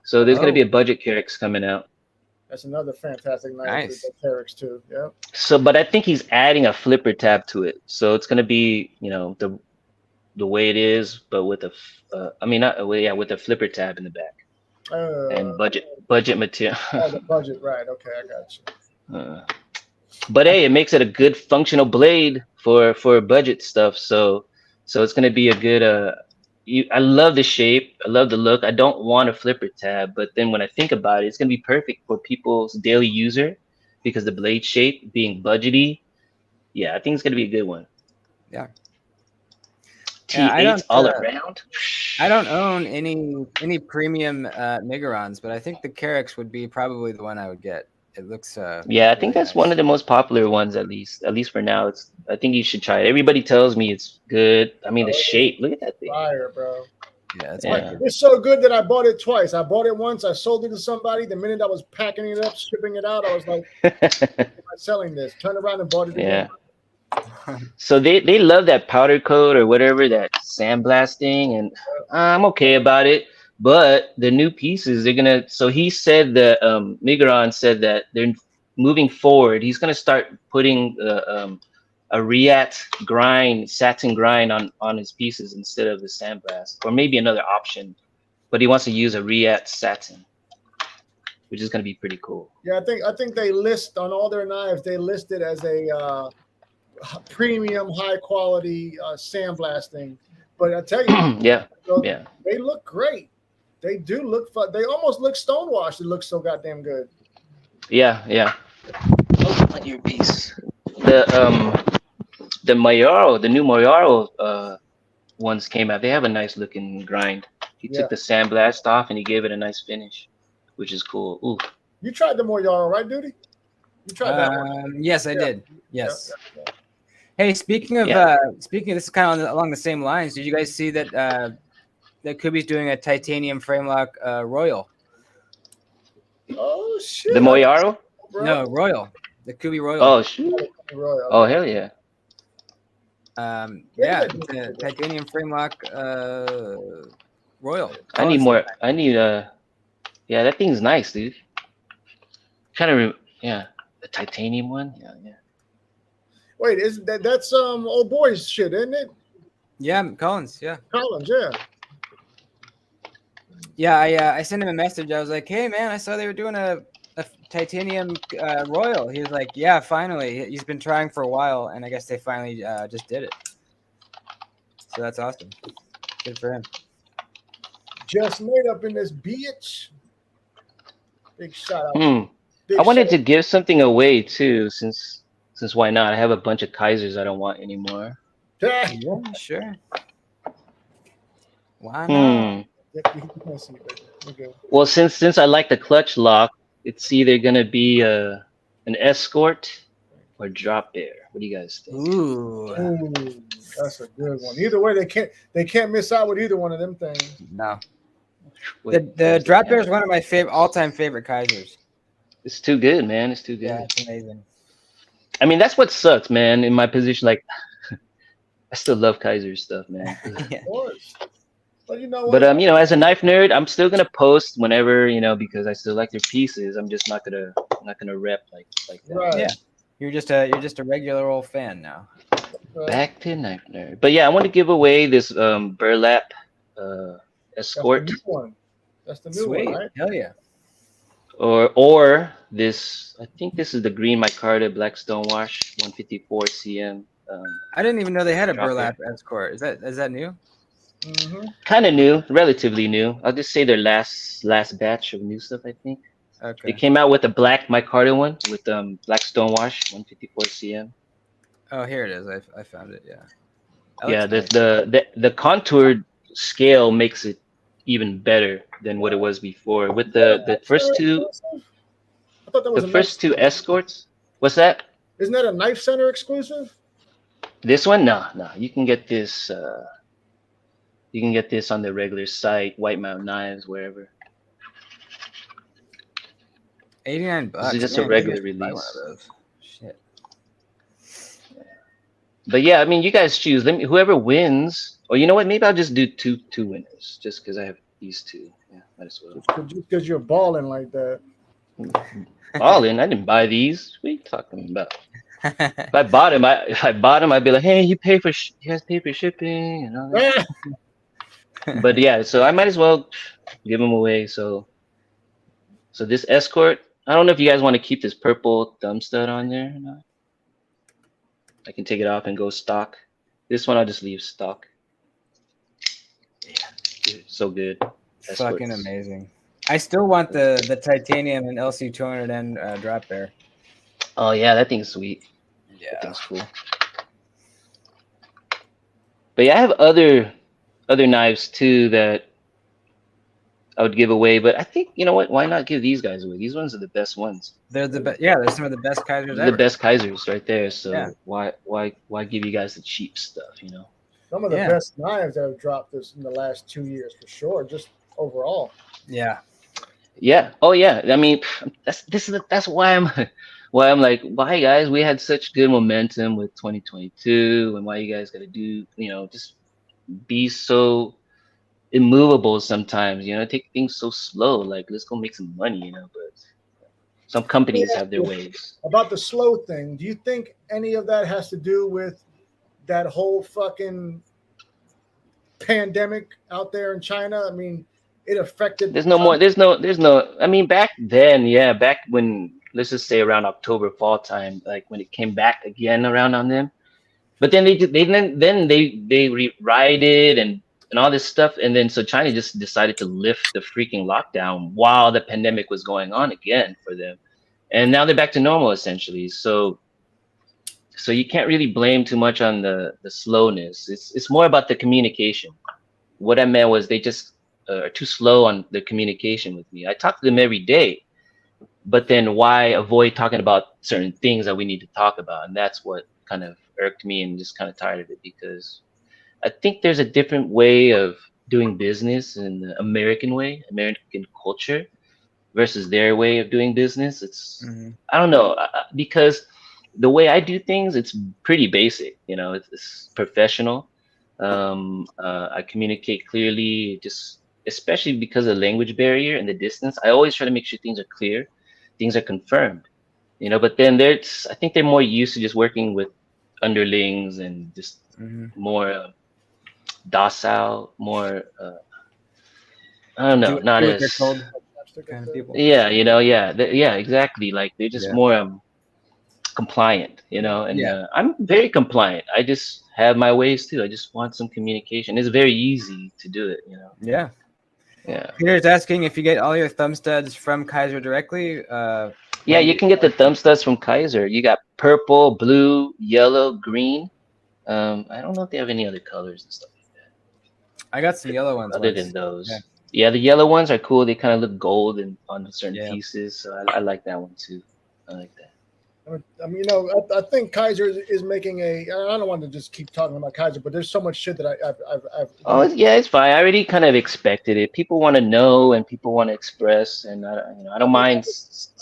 So there's gonna be a budget Carix coming out. That's another fantastic knife. Nice. The Carix too. Yeah. So, but I think he's adding a flipper tab to it. So it's gonna be, the way it is, but with with a flipper tab in the back. And budget material. Oh, the budget, right? Okay, I got you. But hey, it makes it a good functional blade for budget stuff. So it's gonna be a good. I love the shape. I love the look. I don't want a flipper tab, but then when I think about it, it's gonna be perfect for people's daily user because the blade shape being budgety. Yeah, I think it's gonna be a good one. Yeah. T8 all around. I don't own any premium Migarons, but I think the Carix would be probably the one I would get. It looks Yeah, I think really that's one nice. of the most popular ones, at least for now. It's. I think you should try it. Everybody tells me it's good. I mean, the shape. Look at that thing. Fire, bro. Yeah, it's Yeah. It's so good that I bought it twice. I bought it once. I sold it to somebody. The minute I was packing it up, shipping it out, I was like, "Am I selling this?" Turned around and bought it again. Yeah. So they love that powder coat or whatever, that sandblasting, and I'm okay about it. But the new pieces, they're gonna. So he said that Migron said that they're moving forward. He's gonna start putting a Riat grind, satin grind on his pieces instead of the sandblast, or maybe another option. But he wants to use a Riat satin, which is gonna be pretty cool. Yeah, I think they list on all their knives. They list it as a premium, high quality sandblasting. But I tell you, Yeah, yeah. they look great. They do look fun. They almost look stonewashed. It looks so goddamn good. Yeah, yeah. On your piece. The Mayaro, the new Mayaro ones came out. They have a nice looking grind. He took the sandblast off and he gave it a nice finish, which is cool. Ooh. You tried the Moyaro, right, Duty? You tried that one. Yes, I did. Yes. Yeah. Hey, speaking of this is kind of along the same lines. Did you guys see that that Kubi's doing a titanium frame lock Royal? Oh shit! The Moyaro? No, Royal. The Kubi Royal. Oh shoot! Oh hell yeah! Yeah, it's a titanium frame lock Royal. I need more. I need yeah, that thing's nice, dude. Yeah, the titanium one. Yeah, yeah. Wait, is that's old boy's shit, isn't it? Yeah, Collins. Yeah, Collins. Yeah. Yeah, I sent him a message. I was like, "Hey, man, I saw they were doing a titanium Royal." He was like, "Yeah, finally." He's been trying for a while, and I guess they finally just did it. So that's awesome. Good for him. Just made up in this bitch. Big shout out. I wanted to give something away too, since why not? I have a bunch of Kizers I don't want anymore. Yeah, sure. Why not? Well, since I like the clutch lock, it's either gonna be an escort or drop bear. What do you guys think? Ooh, that's a good one. Either way, they can't miss out with either one of them things. No. The drop bear is one of my all-time favorite Kizers. It's too good, man. It's too good. Yeah, it's amazing. I mean, that's what sucks, man. In my position, like, I still love Kizer stuff, man. Yeah. Of course. But you know what? But as a knife nerd, I'm still gonna post whenever, because I still like their pieces. I'm just not gonna rep like that. Right. Yeah. You're just a regular old fan now. Back to knife nerd. But yeah, I want to give away this burlap escort. That's the new one. That's the new Sweet. one, right? Hell yeah. Or this, I think this is the green micarta black stonewash 154 cm. I didn't even know they had a burlap escort. Is that new? Mm-hmm. Kind of new, relatively new. I'll just say their last batch of new stuff, I think. Okay. They came out with a black micarta one with black stonewash 154 cm. Oh, here it is. I found it. Yeah. Yeah, the contoured scale makes it even better than what it was before. With the first two, I thought that was the first two escorts. What's that? Isn't that a Knife Center exclusive? This one, no. You can get this. You can get this on the regular site, White Mountain Knives, wherever. $89. This is just a regular release. Shit. But yeah, I mean, you guys choose. Whoever wins, or you know what? Maybe I'll just do two winners, just because I have these two. Yeah, might as well. Just because you're balling like that. Balling? I didn't buy these. What are you talking about? If I bought them, I'd be like, hey, you guys pay for shipping and all that. But yeah, so I might as well give them away. So this escort, I don't know if you guys want to keep this purple thumb stud on there or not. I can take it off and go stock. This one I'll just leave stock. Yeah, dude, so good. Escorts. Fucking amazing. I still want the titanium and LC 200N drop bear. Oh yeah, that thing's sweet. Yeah, that thing's cool. But yeah, I have other other knives too that I would give away, but I think you know what? Why not give these guys away? These ones are the best ones. They're the best. Yeah, they're some of the best Kizers They're the ever. best Kaisers right there. Yeah. So why give you guys the cheap stuff? You know. Some of the Yeah. best knives that have dropped this in the last 2 years for sure. Just overall. Yeah. Yeah. Oh yeah. I mean, that's why I'm like, why guys? We had such good momentum with 2022, and why you guys got to do, just be so immovable sometimes. Take things so slow. Like, let's go make some money. But some companies have their ways. About the slow thing, do you think any of that has to do with that whole fucking pandemic out there in China? I mean, it affected. There's no. I mean, back then, yeah, back when, let's just say around October, fall time, like when it came back again around on them. But then they rioted and all this stuff, and then so China just decided to lift the freaking lockdown while the pandemic was going on again for them, and now they're back to normal essentially. So you can't really blame too much on the slowness. It's more about the communication. What I meant was they just are too slow on the communication with me. I talk to them every day, but then why avoid talking about certain things that we need to talk about? And that's what kind of irked me and just kind of tired of it, because I think there's a different way of doing business in the American way, American culture, versus their way of doing business. It's I don't know, because the way I do things, it's pretty basic. It's professional. I communicate clearly, just especially because of the language barrier and the distance. I always try to make sure things are clear, things are confirmed. But then I think they're more used to just working with underlings and just more docile, more I don't know, not as kind of people. yeah, yeah, exactly. Like they're just more compliant, and I'm very compliant. I just have my ways too. I just want some communication. It's very easy to do it, Yeah. Yeah. Peter's asking if you get all your thumb studs from Kizer directly. Yeah, you can get the thumb studs from Kizer. You got purple, blue, yellow, green. I don't know if they have any other colors and stuff like that. I got some yellow ones. Other than those. Yeah, the yellow ones are cool. They kind of look gold on certain pieces. So I like that one too. I like that. I mean, I think Kizer is making I don't want to just keep talking about Kizer, but there's so much shit that I've Oh yeah, it's fine. I already kind of expected it. People want to know and people want to express, and I don't mind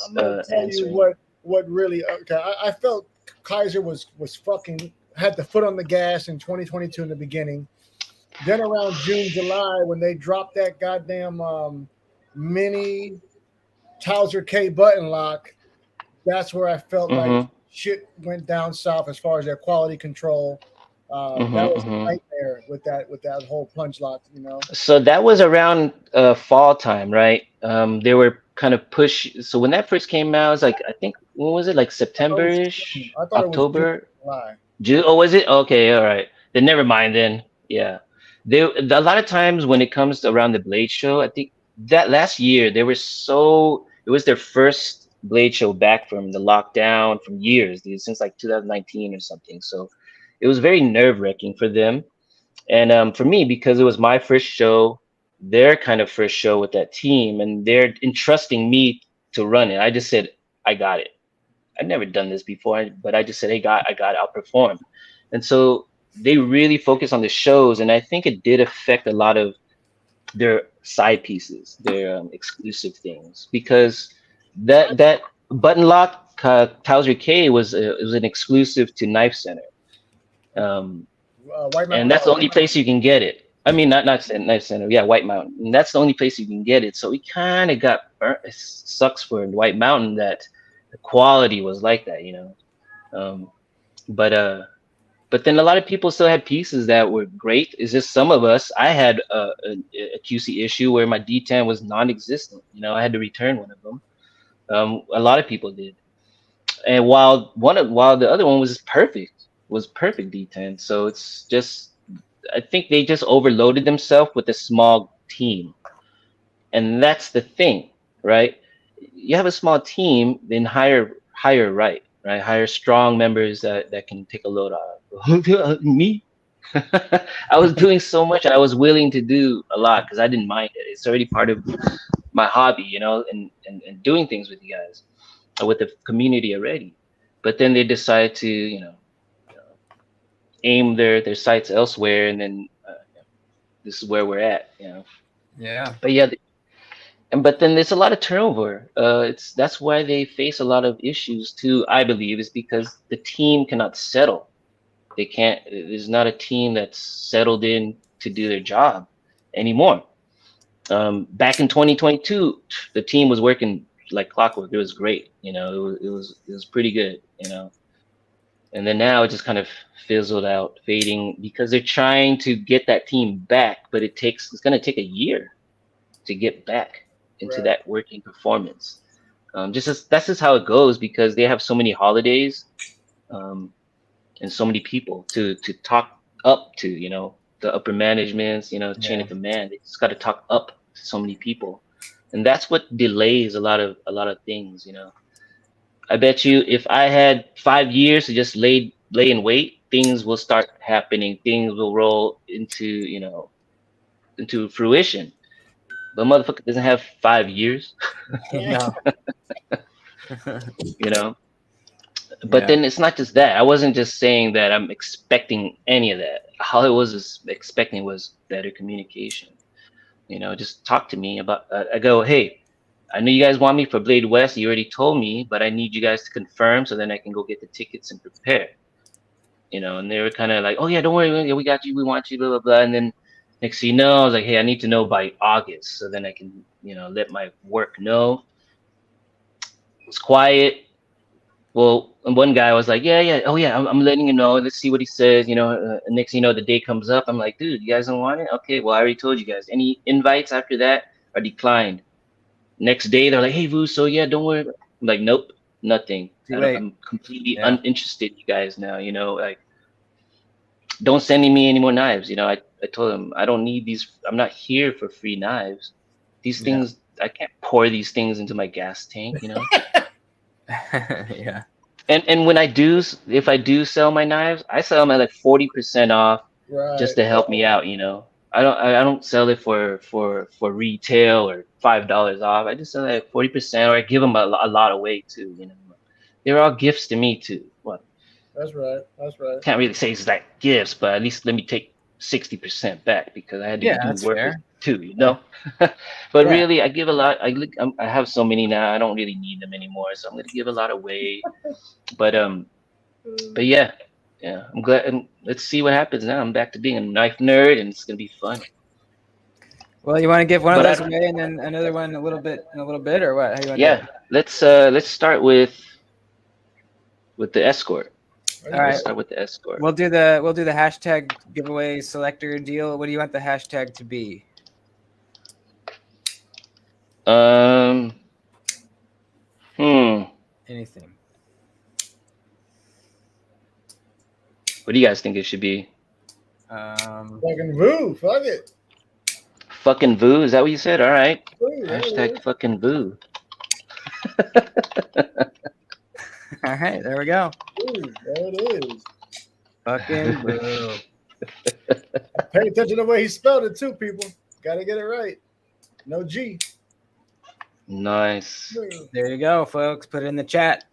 I'm gonna tell answering. you what really. Okay, I felt Kizer was fucking had the foot on the gas in 2022 in the beginning. Then around June, July, when they dropped that goddamn mini Towser K button lock, that's where I felt like shit went down south as far as their quality control. That was a nightmare with that whole plunge lock, So that was around fall time, right? They were kind of push. So when that first came out, it was like, I think, what was it, like September-ish, October? June? Oh, was it? Okay, all right. Then never mind then. Yeah. A lot of times when it comes to around the Blade Show, I think that last year it was their first Blade Show back from the lockdown from years, dude, since like 2019 or something. So it was very nerve-wracking for them. And for me, because it was my first show, their kind of first show with that team, and they're entrusting me to run it. I just said, I got it. I've never done this before, but I just said, hey, I got it. I'll perform. And so they really focus on the shows, and I think it did affect a lot of their side pieces, their exclusive things, because that button lock Towser K was an exclusive to Knife Center, and that's the only place you can get it. I mean, not Knife Center, yeah, White Mountain, and that's the only place you can get it. So we kind of got burnt. It sucks for White Mountain that the quality was like that, But then a lot of people still had pieces that were great. It's just some of us. I had a QC issue where my D10 was non-existent. I had to return one of them. A lot of people did, and while the other one was perfect D10. So it's just, I think they just overloaded themselves with a small team, and that's the thing, right? You have a small team, then hire right? Hire strong members that can take a load off. Me, I was doing so much, and I was willing to do a lot because I didn't mind it. It's already part of my hobby, you know, and doing things with you guys, with the community already. But then they decide to, aim their sights elsewhere, and then this is where we're at, you know. Yeah. But yeah, but then there's a lot of turnover. That's why they face a lot of issues too. I believe is because the team cannot settle. They can't. There's not a team that's settled in to do their job anymore. Back in 2022, the team was working like clockwork. It was great. You know, it was pretty good. You know, and then now it just kind of fizzled out, fading because they're trying to get that team back, but it's going to take a year to get back into that working performance. That's just how it goes because they have so many holidays, and so many people to talk up to, you know, the upper managements, you know, chain of command. They just got to talk up to so many people, and that's what delays a lot of things, you know. I bet you if I had 5 years to just lay in wait, things will start happening. Things will roll into, you know, into fruition. But motherfucker doesn't have 5 years, No. you know. But then it's not just that. I wasn't just saying that I'm expecting any of that. All I was expecting was better communication. You know, just talk to me about. I go, hey, I know you guys want me for Blade West. You already told me, but I need you guys to confirm so then I can go get the tickets and prepare. You know, and they were kind of like, oh yeah, don't worry, we got you, we want you, blah blah blah. And then next thing you know, I was like, hey, I need to know by August so then I can, you know, let my work know. It's quiet. Well, and one guy was like, yeah, oh yeah, I'm letting you know. Let's see what he says. You know, next thing you know, the day comes up. I'm like, dude, you guys don't want it? Okay, well, I already told you guys. Any invites after that are declined. Next day, they're like, hey, Vu, so yeah, don't worry. I'm like, nope, nothing. I'm completely uninterested, you guys. Now, you know, like, don't send me any more knives. You know, I told them I don't need these. I'm not here for free knives. These things, I can't pour these things into my gas tank. You know. Yeah. And when if I do sell my knives, I sell them at like 40% off, just to help me out. You know, I don't sell it for retail or $5 off. I just sell it at 40%, or I give them a lot away too. You know, they're all gifts to me too. What? That's right. Can't really say it's like gifts, but at least let me take 60% back because I had to do work with too. You know. But really, I give a lot. I have so many now. I don't really need them anymore, so I'm gonna give a lot away. But yeah, I'm glad. And let's see what happens now. I'm back to being a knife nerd, and it's gonna be fun. Well, you want to give one of those away, and then another one in a little bit, or what? How you want to do it? Let's start with the escort. All right. Let's start with the escort. We'll do the hashtag giveaway selector deal. What do you want the hashtag to be? Anything. What do you guys think it should be? Fucking Vu, fuck it. Fucking Vu, is that what you said? All right. Hashtag fucking Vu. All right, there we go. Ooh, there it is. Fucking Vu. Pay attention to the way he spelled it too, people. Gotta get it right. No G. Nice. There you go, folks. Put it in the chat.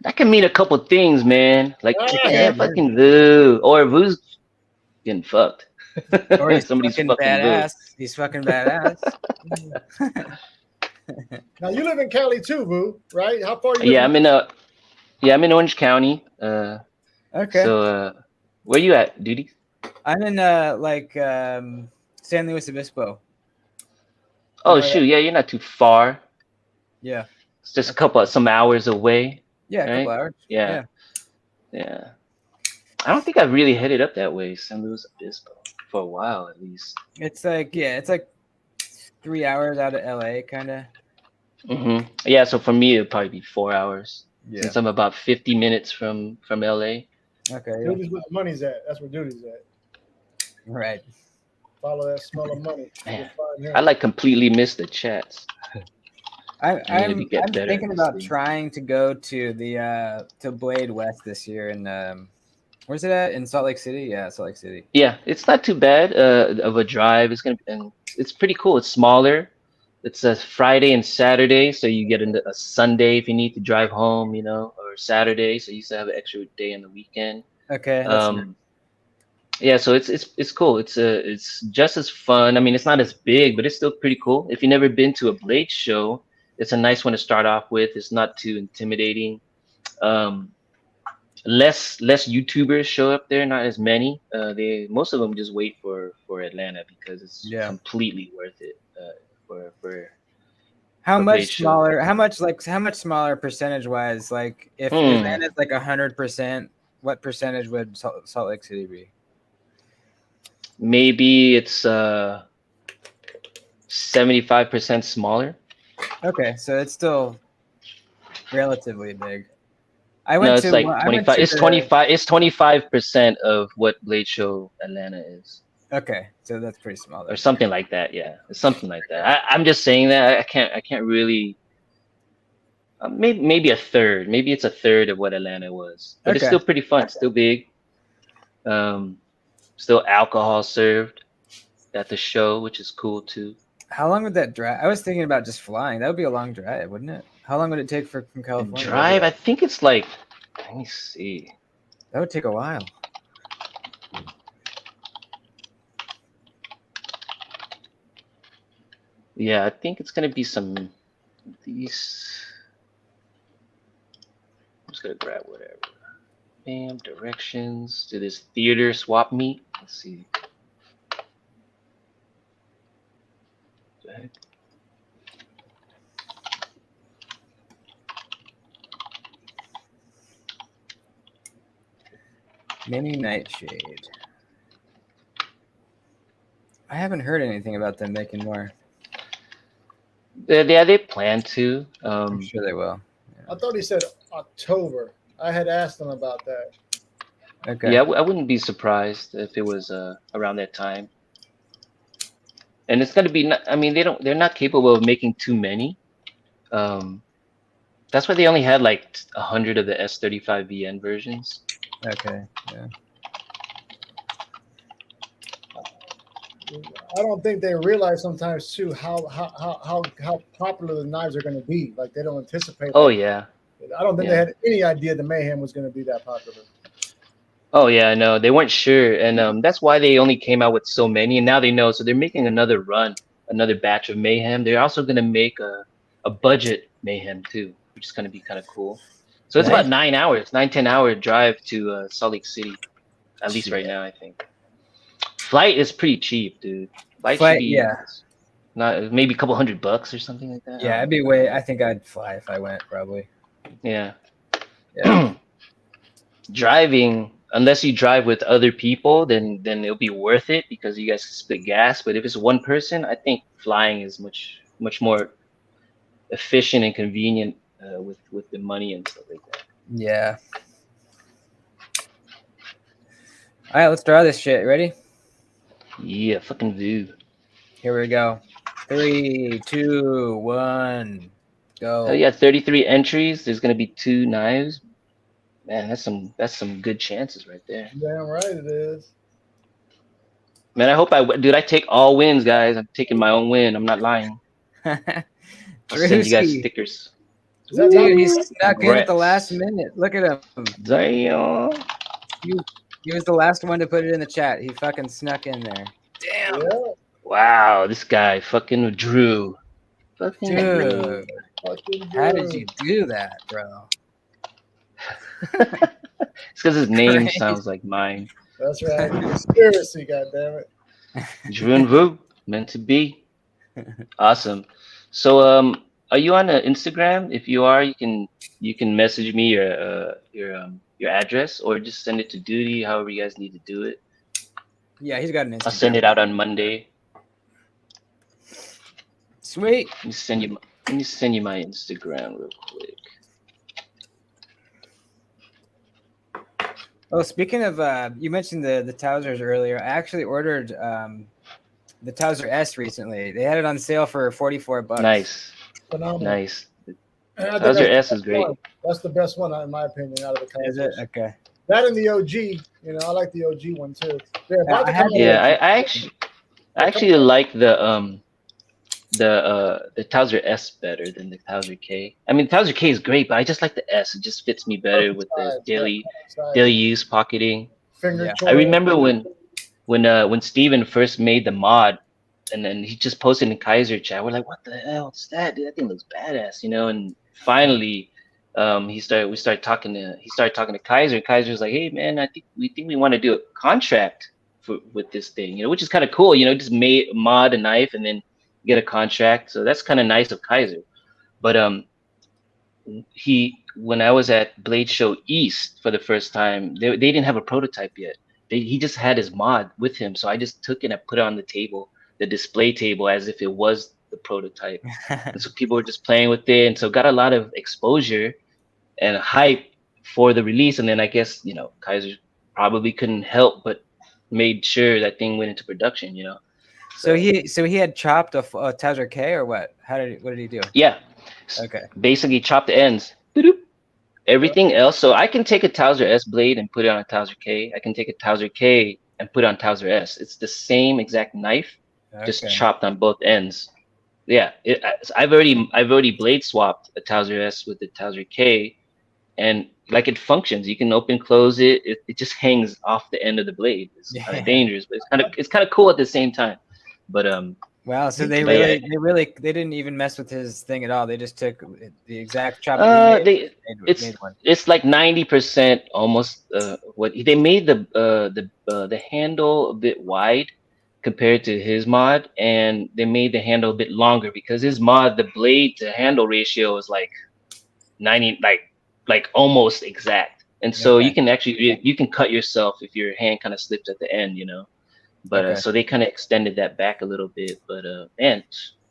That can mean a couple things, man. Like, fucking Vu. Or Vu's getting fucked. Or he's somebody's fucking badass. Vu. He's fucking badass. Now you live in Cali too, Vu, right? How far are you? Yeah, I'm in Orange County. Okay. So where you at, Duty? I'm in San Luis Obispo. Oh shoot, yeah, you're not too far. Yeah. It's just some hours away. Yeah, a couple hours. Yeah. I don't think I've really headed up that way, San Luis Obispo, for a while at least. It's like 3 hours out of LA, kind of. Mm-hmm. Yeah, so for me it'd probably be 4 hours. Yeah. Since I'm about 50 minutes from LA. Okay. Duty's where the money's at. That's where Duty's at. Right. Follow that smell of money. Man, I completely missed the chats. I'm thinking about trying to go to the to Blade West this year in Where's it at? In Salt Lake City? Yeah, Salt Lake City. Yeah, it's not too bad of a drive. And it's pretty cool. It's smaller. It's a Friday and Saturday, so you get into a Sunday if you need to drive home, or Saturday, so you still have an extra day on the weekend. Okay, that's Yeah, so it's cool. It's just as fun. I mean, it's not as big, but it's still pretty cool. If you've never been to a Blade show, it's a nice one to start off with. It's not too intimidating. Less YouTubers show up there, not as many. Most of them just wait for Atlanta because it's completely worth it. For how a much Blade show. smaller? How much smaller percentage wise? Like if Atlanta's like 100%, what percentage would Salt Lake City be? Maybe it's 75% smaller. Okay, so it's still relatively big. It's like 25. It's 25. It's 25% of what Blade Show Atlanta is. Okay, so that's pretty small. Or something like that. Yeah, it's something like that. I'm just saying that I can't really. Maybe a third. Maybe it's a third of what Atlanta was, but it's still pretty fun. Still big. Still alcohol served at the show, which is cool too. How long would that drive? I was thinking about just flying. That would be a long drive, wouldn't it? How long would it take from California? Drive? I think it's like. Let me see. That would take a while. Yeah, I think it's gonna be some these. I'm just gonna grab whatever. Bam, directions to this theater swap meet. Let's see. Go ahead. Mini Nightshade. I haven't heard anything about them making more. Yeah, they plan to. I'm sure they will. I thought he said October. I had asked him about that. Okay. Yeah, I wouldn't be surprised if it was around that time. And it's gonna be. I mean, they're not capable of making too many. That's why they only had like 100 of the S35VN versions. Okay. Yeah. I don't think they realize sometimes too how popular the knives are going to be. Like they don't anticipate. Oh yeah. I don't think they had any idea the Mayhem was going to be that popular. Oh yeah, no, they weren't sure, and that's why they only came out with so many. And now they know, so they're making another run, another batch of Mayhem. They're also going to make a budget Mayhem too, which is going to be kind of cool. So it's about 9 hours, 10 hour drive to Salt Lake City, at least right now, I think. Flight is pretty cheap, dude. Flight should be, not maybe a couple $100 or something like that. Yeah, it'd be way. I think I'd fly if I went, probably. Yeah. Yeah. Driving, unless you drive with other people, then it'll be worth it because you guys can split gas. But if it's one person, I think flying is much more efficient and convenient with the money and stuff like that. Yeah. All right, let's draw this shit. Ready? Yeah, fucking view. Here we go. 3, 2, 1, go. Oh yeah, 33 entries. There's gonna be 2 knives. Man, that's some good chances right there. Damn right it is. Man, I hope I take all wins, guys. I'm taking my own win. I'm not lying. I'll send you guys stickers. Dude, he snuck in at the last minute. Look at him. Damn. He was the last one to put it in the chat. He fucking snuck in there. Damn. Yeah. Wow, this guy fucking drew. Fucking Dude. How did you do that, bro? It's because his name sounds like mine. That's right. Conspiracy, goddammit. Drew and Vu, meant to be. Awesome. So are you on Instagram? If you are, you can message me your address or just send it to Duty, however you guys need to do it. Yeah, he's got an Instagram. I'll send it out on Monday. Sweet. Let me send you my Instagram real quick. Oh, speaking of, you mentioned the Tausers earlier. I actually ordered the Tauser S recently. They had it on sale for $44. Nice. Phenomenal. Nice. Tauser S is great. That's the best one, in my opinion, out of the conference. Is it? Okay. That and the OG. You know, I like the OG one too. I actually like the Towser S better than the Towser K. I mean, the Towser K is great, but I just like the S. It just fits me better with the daily use pocketing. I remember when Steven first made the mod, and then he just posted in Kizer chat. We're like, what the hell is that? Dude, that thing looks badass, you know. And finally, he started talking to Kizer. Kizer was like, hey man, we think we want to do a contract with this thing, you know, which is kind of cool, you know, just mod a knife and then get a contract. So that's kind of nice of Kizer. But when I was at Blade Show East for the first time, they didn't have a prototype yet. He just had his mod with him, so I just took it and put it on the table, the display table, as if it was the prototype. And so people were just playing with it, and so got a lot of exposure and hype for the release. And then I guess, you know, Kizer probably couldn't help but made sure that thing went into production, you know. So he had chopped a Towser K or what? What did he do? Yeah. Okay. Basically chopped the ends. Boop. Everything else. So I can take a Towser S blade and put it on a Towser K. I can take a Towser K and put it on Towser S. It's the same exact knife, just chopped on both ends. Yeah. I've already blade swapped a Towser S with the Towser K, and like it functions. You can open, close it. It just hangs off the end of the blade. It's kind of dangerous, but it's kind of cool at the same time. But wow, so they didn't even mess with his thing at all. They just took the exact chop. It's like 90% almost. What they made the handle a bit wide compared to his mod, and they made the handle a bit longer because his mod, the blade to handle ratio is like 90, like almost exact. And so you can actually you can cut yourself if your hand kind of slips at the end, you know. But so they kind of extended that back a little bit. But man,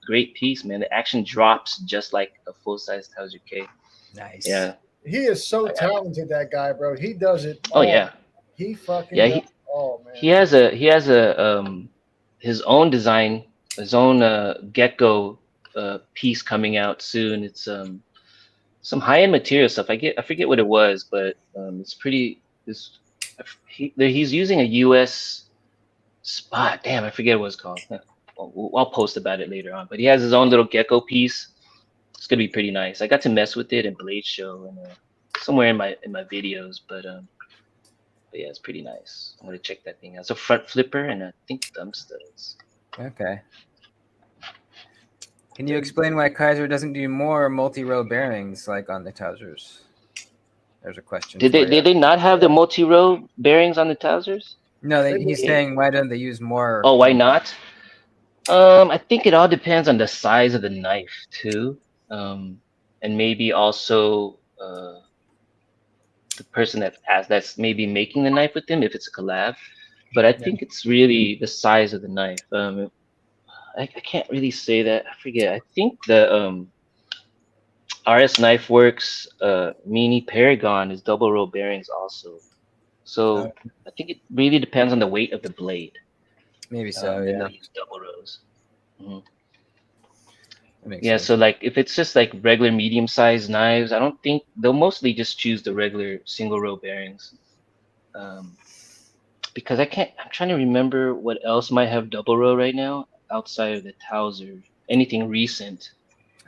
great piece, man. The action drops just like a full-size Towser K. Nice. Yeah. He is so talented, that guy, bro. He does it all. Oh yeah. He fucking does it all, man. He has his own design, his own gecko piece coming out soon. It's some high-end material stuff. I forget what it was, but it's pretty. He's using a US spot. Damn, I forget what it's called. I'll post about it later on. But he has his own little gecko piece. It's gonna be pretty nice. I got to mess with it in Blade Show and somewhere in my videos. But yeah, it's pretty nice. I'm gonna check that thing out. It's a front flipper and I think thumb studs. Okay. Can you explain why Kizer doesn't do more multi-row bearings like on the Towsers? There's a question. Did they not have the multi-row bearings on the Towsers? No, he's saying why don't they use more? Oh, why not? I think it all depends on the size of the knife too, and maybe also the person that's maybe making the knife with them if it's a collab. But I think it's really the size of the knife. I can't really say that. I forget. I think the RS Knife Works Mini Paragon is double row bearings also. So I think it really depends on the weight of the blade. Maybe so. And they'll use double rows. Sense. So like if it's just like regular medium-sized knives, I don't think they'll mostly just choose the regular single row bearings. Because I'm trying to remember what else might have double row right now outside of the Towser. Anything recent?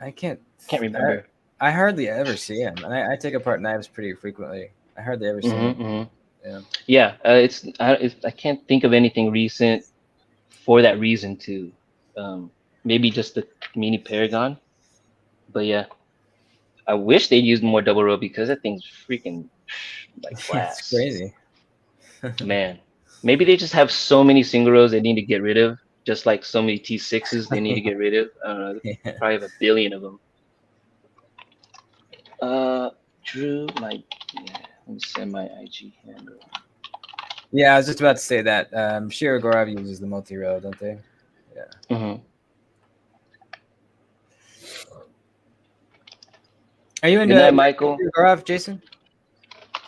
I can't remember. I hardly ever see them, and I take apart knives pretty frequently. I hardly ever see them. Yeah. I can't think of anything recent for that reason too. Maybe just the Mini Paragon, but yeah, I wish they'd used more double row because that thing's freaking like glass. It's crazy. Man, maybe they just have so many single rows they need to get rid of, just like so many T6s they need to get rid of. I don't know, they probably have a billion of them. Drew, let me send my IG handle. Yeah, I was just about to say that. Shirogorov uses the multi-row, don't they? Yeah. Are you into Michael Shirogorov, Jason?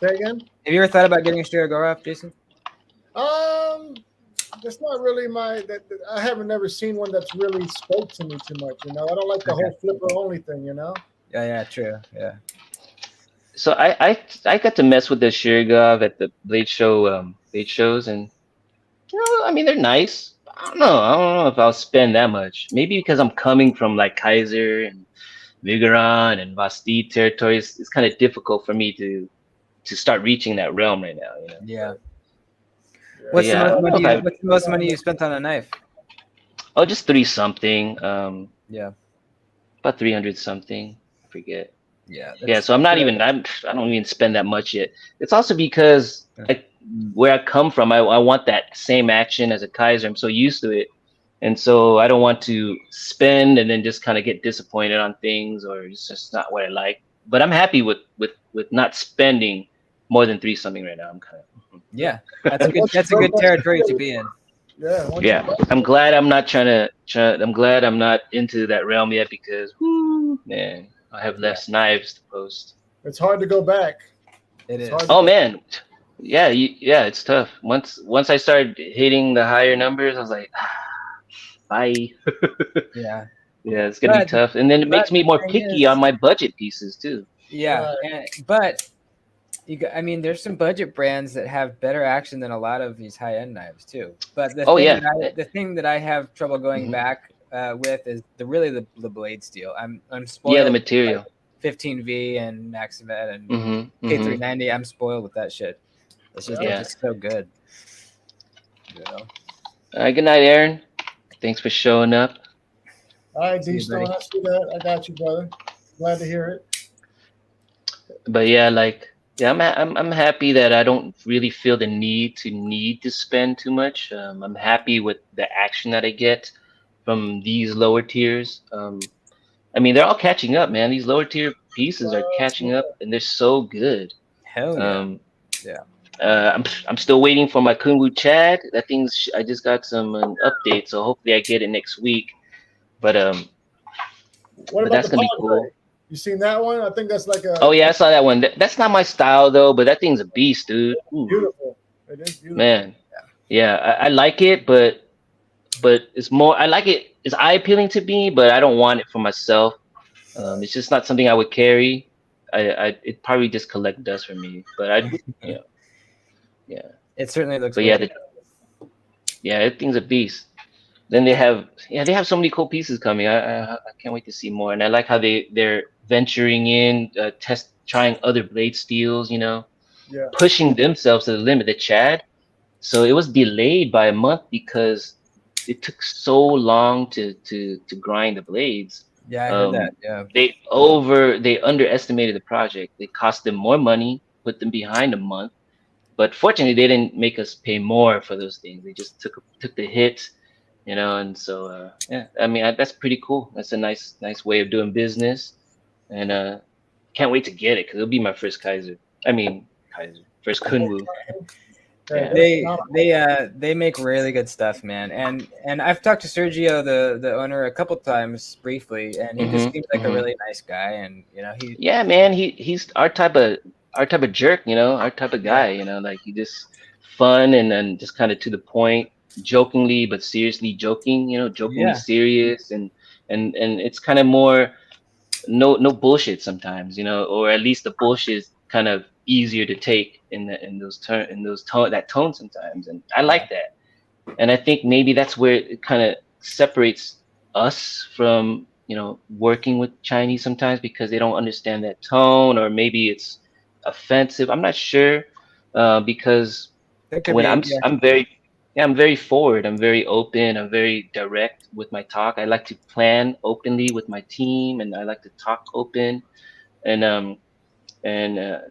Say again? Have you ever thought about getting a Shirogorov, Jason? That's not really I haven't never seen one that's really spoke to me too much, you know. I don't like the whole flipper only thing, you know. Yeah, true. Yeah. So I got to mess with the Shirgov at the blade shows, and I mean they're nice. I don't know if I'll spend that much. Maybe because I'm coming from like Kizer and Vigaron and Vasti territories, it's kind of difficult for me to start reaching that realm right now. Yeah. But yeah, I don't know if I. What's the most money you spent on a knife? Oh, just 3 something. Yeah. About 300 something. I forget. Yeah. Yeah, so I'm not even. I don't even spend that much yet. It's also because where I come from, I want that same action as a Kaiser. I'm so used to it, and so I don't want to spend and then just kind of get disappointed on things, or it's just not what I like. But I'm happy with not spending more than 3 something right now. I'm kind of. Yeah, that's a good territory to be in. Yeah. Yeah, I'm glad I'm not I'm glad I'm not into that realm yet because, man, I have less knives to post. It's hard to go back. It is. Oh man, yeah, it's tough. Once I started hitting the higher numbers, I was like, bye. Yeah. Yeah, it's gonna be tough, and then it makes me more picky on my budget pieces too. Yeah, but I mean, there's some budget brands that have better action than a lot of these high-end knives too. But the thing that I have trouble going back with is the blade steel. I'm spoiled. Yeah, the material. Like 15V and Maximet and K390. I'm spoiled with that shit. It's just it's so good. You know. Good night, Aaron. Thanks for showing up. All right, D-Stone, I see that. I got you, brother. Glad to hear it. But yeah, I'm happy that I don't really feel the need to spend too much. I'm happy with the action that I get from these lower tiers. I mean, they're all catching up, man. These lower tier pieces are catching up, and they're so good. Hell yeah. I'm still waiting for my Kunwu Chad. That thing's I just got some update, so hopefully I get it next week. But what about that's gonna be cool. You seen that one? I think that's like a. Oh yeah, I saw that one. That's not my style though, but that thing's a beast, dude. Ooh. Beautiful. It is beautiful. Man, yeah, I like it, but it's more. I like it. It's eye appealing to me, but I don't want it for myself. It's just not something I would carry. It probably just collect dust for me. But yeah. It certainly looks. But that thing's a beast. Then they have so many cool pieces coming. I can't wait to see more. And I like how they're venturing in, trying other blade steels. Pushing themselves to the limit. The Chad. So it was delayed by a month because it took so long to grind the blades. Yeah, I heard that. Yeah. They underestimated the project. It cost them more money, put them behind a month. But fortunately, they didn't make us pay more for those things. They just took the hit, And so, I mean, that's pretty cool. That's a nice way of doing business, and can't wait to get it because it'll be my first Kizer. I mean, first Kunwu. Yeah. They make really good stuff, man. And I've talked to Sergio, the owner, a couple times briefly, and he just seems like a really nice guy. And he. Yeah, man, he's our type of jerk, our type of guy, like he just fun and just kind of to the point, jokingly but seriously joking, jokingly serious, and it's kind of more no bullshit sometimes, or at least the bullshit is kind of easier to take that tone sometimes, and I like that. And I think maybe that's where it kind of separates us from working with Chinese sometimes, because they don't understand that tone, or maybe it's offensive. I'm not sure, because when I'm very forward, I'm very open, I'm very direct with my talk. I like to plan openly with my team, and I like to talk open, and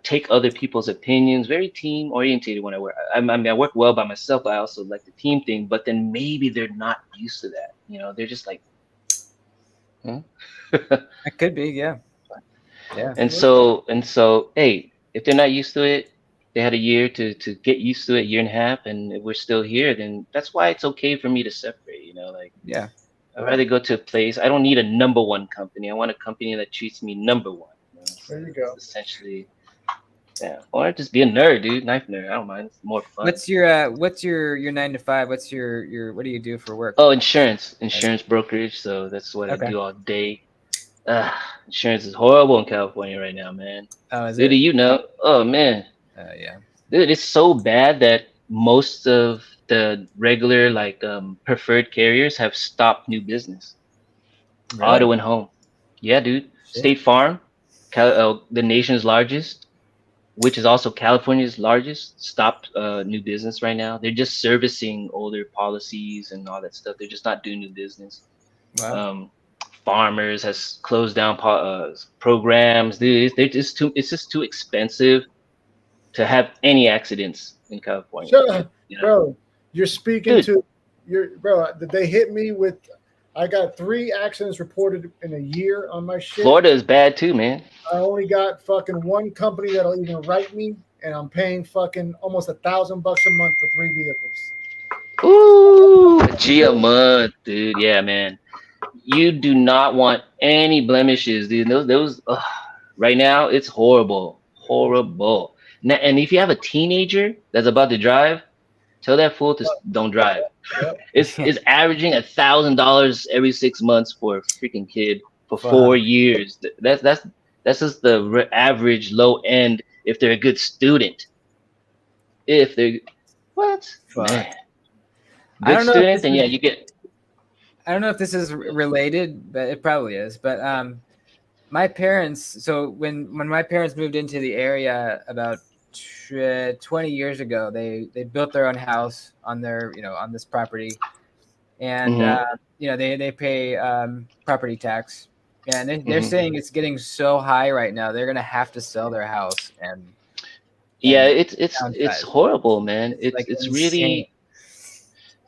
take other people's opinions. Very team orientated when I work. I mean, I work well by myself, but I also like the team thing. But then maybe they're not used to that. They're just like, huh? That could be, yeah. And so, hey, if they're not used to it, they had a year to get used to it, year and a half, and if we're still here, then that's why it's okay for me to separate. I'd rather go to a place. I don't need a number one company. I want a company that treats me number one. There you go. Essentially, yeah. Or just be a nerd, dude. Knife nerd. I don't mind. It's more fun. What's your 9 to 5? What's your what do you do for work? Oh, insurance brokerage. So that's what I do all day. Insurance is horrible in California right now, man. Oh, is Dude, it? you know? Oh man, Yeah. dude, it's so bad that most of the regular like preferred carriers have stopped new business. Really? Auto and home. Yeah, dude. Shit. State Farm, the nation's largest, which is also California's largest, stopped new business right now. They're just servicing older policies and all that stuff. They're just not doing new business. Wow. Um, Farmers has closed down programs. Dude, they're just too. It's just too expensive to have any accidents in California. Shut up, You know, bro. You're speaking dude. to your bro. They hit me with. I got 3 accidents reported in a year on my shit. Florida is bad too, man. I only got fucking one company that'll even write me, and I'm paying fucking almost $1,000 a month for 3 vehicles. Ooh, a G a month, dude. Yeah, man. You do not want any blemishes, dude. Those right now, it's horrible, horrible. And if you have a teenager that's about to drive, tell that fool to don't drive. Yep. It's averaging $1,000 every 6 months for a freaking kid for Fuck. 4 years. That's just the average low end if they're a good student. If they're what? Fuck. Man. I Good don't know if student, this then is- yeah, you get. I don't know if this is related, but it probably is. But my parents. So when my parents moved into the area about 20 years ago, they built their own house on their on this property, and Mhm. they pay property tax, and they're Mhm. saying it's getting so high right now they're gonna have to sell their house Yeah, and it's downsize. horrible, man. It's like It's insane. really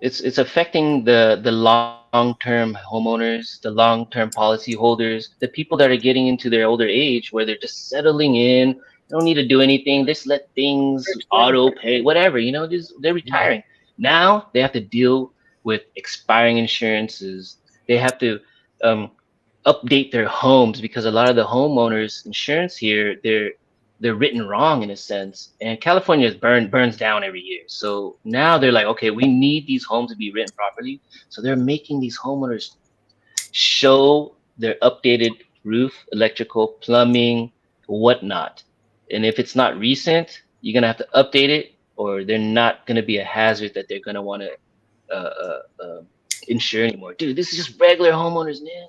it's affecting the long-term homeowners, the long-term policy holders, the people that are getting into their older age where they're just settling in, they don't need to do anything, just let things auto pay, whatever, just they're retiring. Now they have to deal with expiring insurances. They have to um, update their homes because a lot of the homeowners insurance here, they're written wrong in a sense, and California burns down every year. So now they're like, okay, we need these homes to be written properly. So they're making these homeowners show their updated roof, electrical, plumbing, whatnot. And if it's not recent, you're gonna have to update it, or they're not gonna be a hazard that they're gonna want to insure anymore. Dude, this is just regular homeowners, man.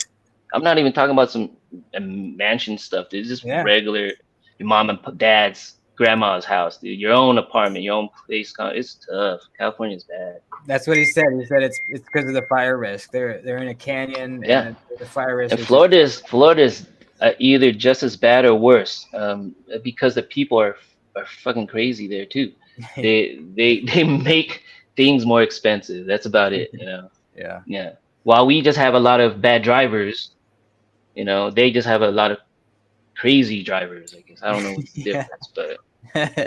I'm not even talking about some mansion stuff. This is just Yeah. regular, your mom and dad's, grandma's house, dude. Your own apartment, your own place. It's tough. California's bad. That's what he said. He said it's because of the fire risk. They're in a canyon, Yeah. and the fire risk And is Florida's either just as bad or worse, because the people are fucking crazy there too. They make things more expensive. That's about it, yeah. Yeah. While we just have a lot of bad drivers, they just have a lot of crazy drivers. I guess I don't know what's the Yeah. difference, but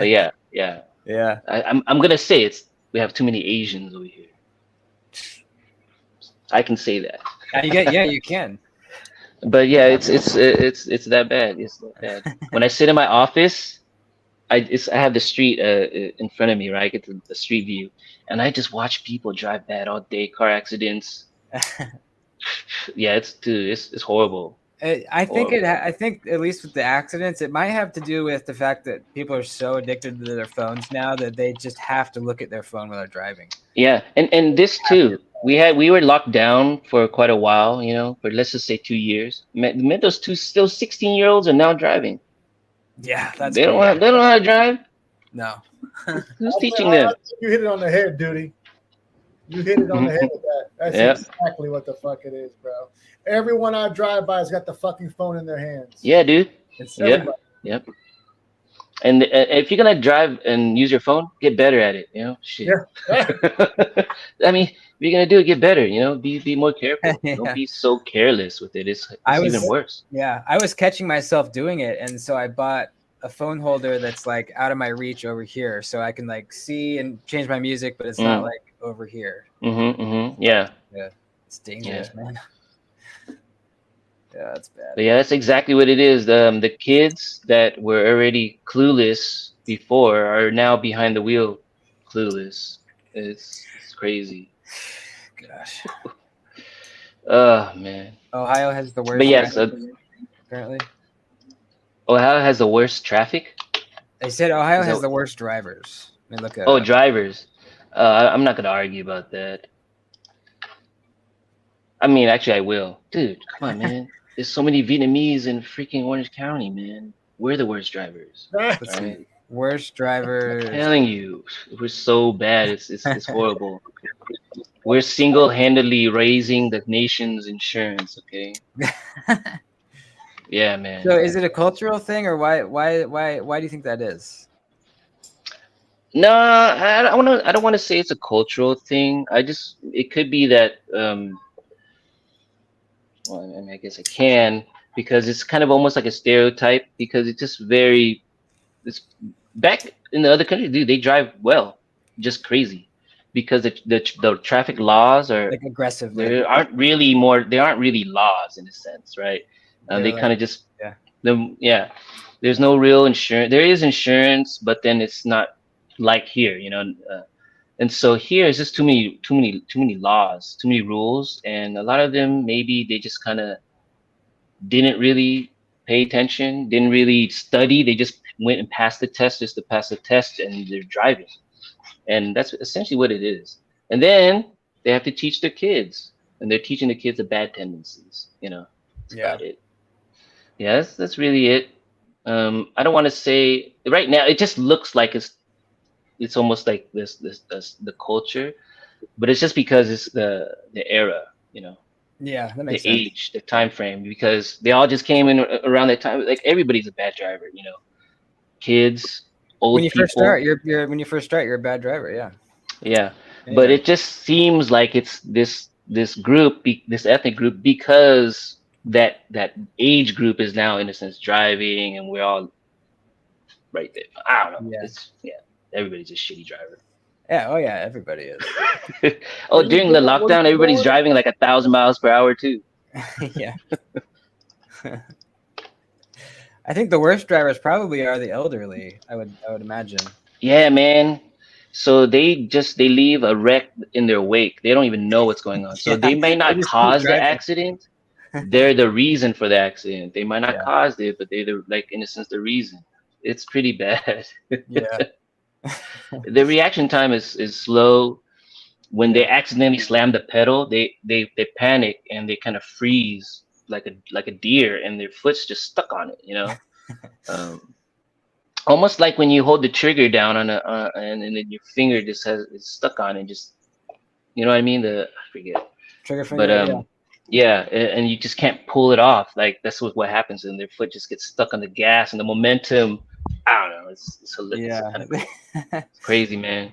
yeah. Yeah. I'm gonna say we have too many Asians over here. I can say that. You can. But yeah, it's that bad. It's that bad. When I sit in my office, I have the street in front of me, right? I get the street view, and I just watch people drive bad all day, car accidents. Yeah, it's horrible. I think I think at least with the accidents, it might have to do with the fact that people are so addicted to their phones now that they just have to look at their phone while they're driving. Yeah, and this too. We were locked down for quite a while, for let's just say 2 years. Met those 16-year-olds are now driving. Yeah, that's they don't know how to drive. No. Who's teaching them? You hit it on the head, Duty. You hit it on the head with that. That's exactly what the fuck it is, bro. Everyone I drive by has got the fucking phone in their hands. Yeah, dude. Yep. And if you're gonna drive and use your phone, get better at it. Shit. Yeah. I mean, if you're gonna do it, get better. Be more careful. Don't be so careless with it. It's even worse. Yeah, I was catching myself doing it, and so I bought a phone holder that's like out of my reach over here, so I can like see and change my music, but it's not like over here. Yeah. It's dangerous, man. Yeah, that's bad. But yeah, that's exactly what it is. The kids that were already clueless before are now behind the wheel clueless. It's crazy. Gosh. Oh man. Ohio has the worst. But yes, apparently. Ohio has the worst traffic. They said Ohio Is has that- the worst drivers. Let me look it Oh, up. drivers. I'm not gonna argue about that. I mean, actually, I will. Dude, come on, man. There's so many Vietnamese in freaking Orange County, man. We're the worst drivers. Let's Right? see. Worst drivers. Telling you, we're so bad. It's horrible. We're single-handedly raising the nation's insurance. Okay. Yeah, man. So is it a cultural thing, or why do you think that is? No, I don't want to say it's a cultural thing. It could be that. Well, I mean, I guess I can because it's kind of almost like a stereotype because it's just very. It's back in the other countries, dude. They drive well, just crazy, because the traffic laws are Like aggressively. there aren't really more. They aren't really laws in a sense, right? They They're kind like, of just yeah. yeah. There's no real insurance. There is insurance, but then it's not like here, you know. And so here it's just too many laws, too many rules, and a lot of them maybe they just kind of didn't really pay attention, didn't really study. They just went and passed the test just to pass the test, and they're driving, and that's essentially what it is. And then they have to teach their kids, and they're teaching the kids the bad tendencies. You know, that's about it. Yeah, that's really it. I don't want to say right now. It just looks like it's almost like this the culture, but it's just because it's the era, you know. Yeah, that The makes sense. age, the time frame, because they all just came in around that time. Like everybody's a bad driver, you know. Kids, old When you people. first start, you're a bad driver. Yeah. Yeah, but Anytime. it just seems like it's this group, this ethnic group, because that age group is now in a sense driving, and we're all right there. I don't know. Yeah. It's everybody's a shitty driver. Yeah. Oh yeah. Everybody is. Oh, during the lockdown, everybody's driving like 1,000 miles per hour too. Yeah. I think the worst drivers probably are the elderly. I would imagine. Yeah, man. So they leave a wreck in their wake. They don't even know what's going on. So Yeah, they may they not just keep cause the driving. accident. They're the reason for the accident. They might not Yeah. cause it, but they're like in a sense the reason. It's pretty bad. Yeah. The reaction time is slow. When they accidentally slam the pedal, they panic and they kind of freeze like a deer, and their foot's just stuck on it. You know. Almost like when you hold the trigger down on and then your finger just it's stuck on it, just you know what I mean? I forget. Trigger finger. But and you just can't pull it off. Like that's what happens, and their foot just gets stuck on the gas, and the momentum. I don't know. It's kind of it's crazy, man.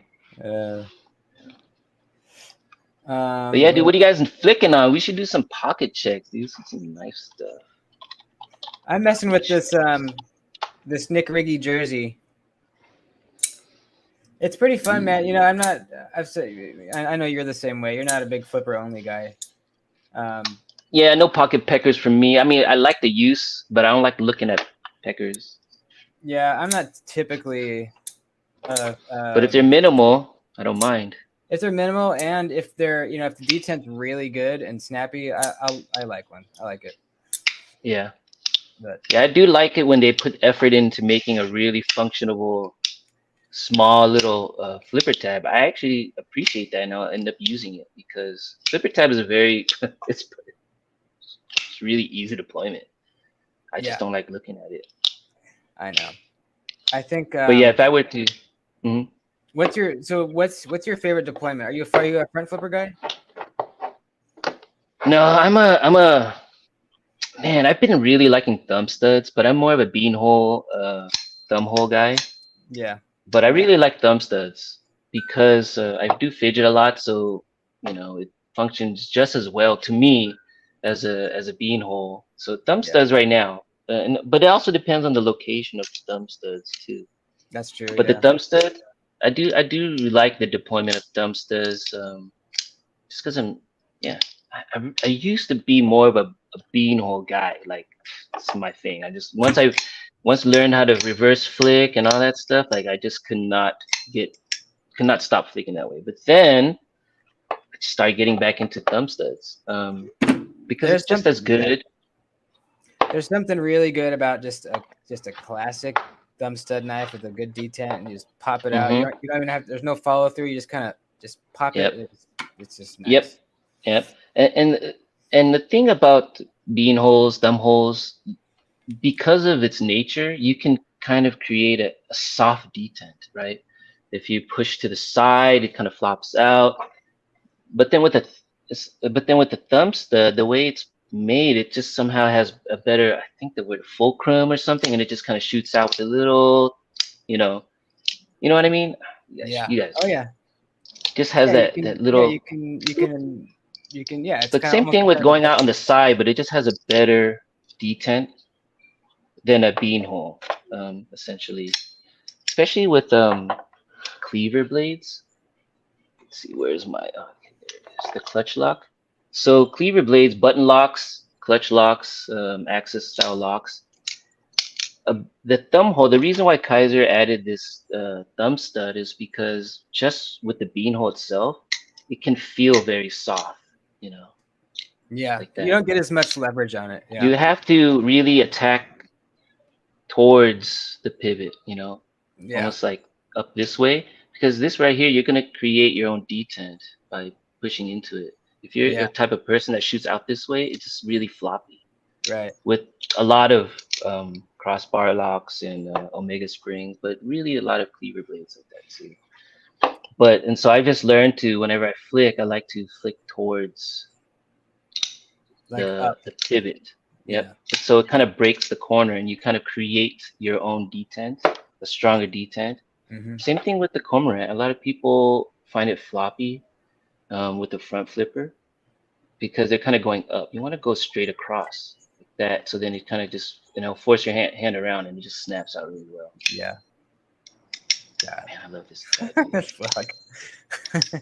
But yeah, dude, what are you guys flicking on? We should do some pocket checks. Do some nice stuff. I'm messing with this this Nick Riggy jersey. It's pretty fun, man. You know, I know you're the same way. You're not a big flipper only guy. Yeah, no pocket peckers for me. I mean, I like the use, but I don't like looking at peckers. Yeah, I'm not typically. But if they're minimal, I don't mind. If they're minimal, and if they're, you know, if the detent's really good and snappy, I like one. I like it. Yeah. But yeah, I do like it when they put effort into making a really functional, small little flipper tab. I actually appreciate that, and I'll end up using it because flipper tab is a very it's really easy deployment. I just don't like looking at it. I know. I think. But yeah, if I were to. Mm-hmm. What's your favorite deployment? Are you a front flipper guy? No, I'm a man. I've been really liking thumb studs, but I'm more of a beanhole, thumb hole guy. Yeah. But I really like thumb studs because I do fidget a lot, so you know it functions just as well to me as a beanhole. So thumb studs right now, but it also depends on the location of thumb studs too. That's true. But the thumb stud, I do like the deployment of thumb studs, just because I used to be more of a beanhole guy. Like it's my thing. I just once learned how to reverse flick and all that stuff, like I just could not stop flicking that way. But then I started getting back into thumb studs because it's just as good. There's something really good about just a classic thumb stud knife with a good detent, and you just pop it out. Mm-hmm. You don't even have. There's no follow through. You just kind of just pop Yep. it. It's just nice. Yep. Yep. And the thing about bean holes, thumb holes, because of its nature, you can kind of create a soft detent, right? If you push to the side, it kind of flops out. But then with the thumb stud, the way it's made, it just somehow has a better, I think the word fulcrum or something, and it just kind of shoots out with a little, you know what I mean? Yeah. You guys. Oh yeah. Just has Yeah, that little. Yeah, you can. Yeah, it's But kind of same almost thing like with a- going out on the side, but it just has a better detent than a bean hole, essentially. Especially with cleaver blades. Let's see, where's my okay, there it is, the clutch lock. So cleaver blades, button locks, clutch locks, axis style locks. The thumb hole. The reason why Kizer added this thumb stud is because just with the bean hole itself, it can feel very soft. You know, Yeah, like you that. don't get as much leverage on it. Yeah. You have to really attack towards the pivot. You know, Yeah. almost like up this way, because this right here, you're gonna create your own detent by pushing into it. If you're Yeah. a type of person that shoots out this way, it's just really floppy Right. with a lot of crossbar locks and omega springs, but really a lot of cleaver blades like that too. And so I just learned to, whenever I flick, I like to flick towards Like up. the pivot. Yep. Yeah. So it kind of breaks the corner, and you kind of create your own detent, a stronger detent. Hmm. Same thing with the cormorant. A lot of people find it floppy with the front flipper because they're kind of going up. You want to go straight across like that, so then you kind of just force your hand around, and it just snaps out really well. Yeah. God. Man, I love this guy, dude. Fuck.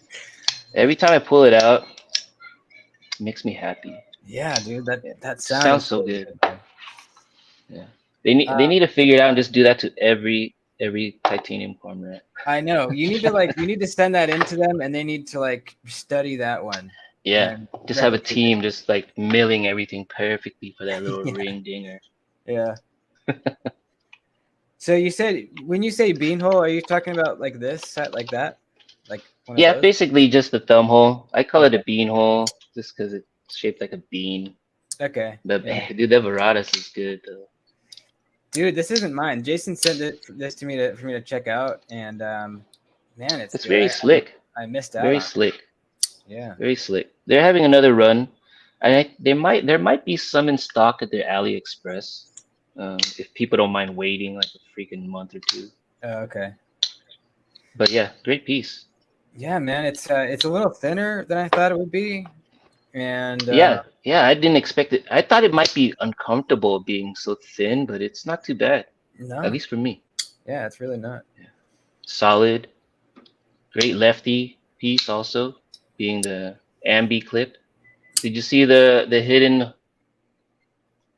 Every time I pull it out, it makes me happy. Yeah, dude. Yeah. That Sounds is so good. man. Yeah, they need to figure it out and just do that to every titanium cormorant. I know. You need to send that into them, and they need to like study that one. Yeah, and just have a replicate team just like milling everything perfectly for that little Yeah. ring dinger. it. Yeah. So you said when you say beanhole, are you talking about like this set like that, like one Yeah, of those? basically just the thumb hole. I call it a Okay. bean hole just because it's shaped like a bean. Okay. But Yeah. man, dude, the Veratus is good though. Dude, this isn't mine. Jason sent this to me for me to check out, and man, it's It's good. very slick. I missed out Very on it. slick. Yeah. Very slick. They're having another run. There might be some in stock at their AliExpress. If people don't mind waiting like a freaking month or two. Oh, okay. But yeah, great piece. Yeah, man, it's a little thinner than I thought it would be, and Yeah, I didn't expect it. I thought it might be uncomfortable being so thin, but it's not too bad. no, At least for me. yeah, it's really not. Solid. Great lefty piece also, being the ambi clip. Did you see the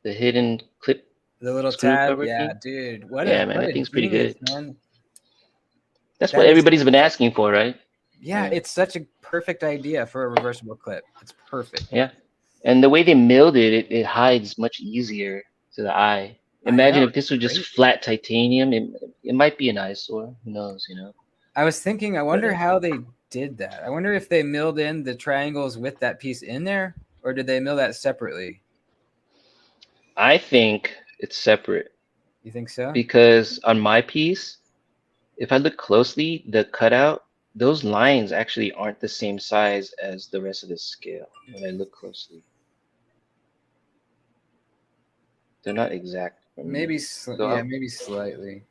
hidden clip? The little Screw tab, cover yeah, thing? dude. Yeah, man, What that a thing's pretty genius, good. man. That's That what is- everybody's been asking for, right? Yeah, Yeah. it's such a perfect idea for a reversible clip. It's perfect. Yeah. And the way they milled it hides much easier to the eye. I Imagine know, if this was just great. flat titanium, it might be an eyesore. Who knows, I was thinking, I wonder But, how they did that. I wonder if they milled in the triangles with that piece in there, or did they mill that separately? I think it's separate You think so? because on my piece, if I look closely, the cutout, those lines actually aren't the same size as the rest of the scale when I look closely. They're not exact. for me. Maybe, So yeah, maybe slightly.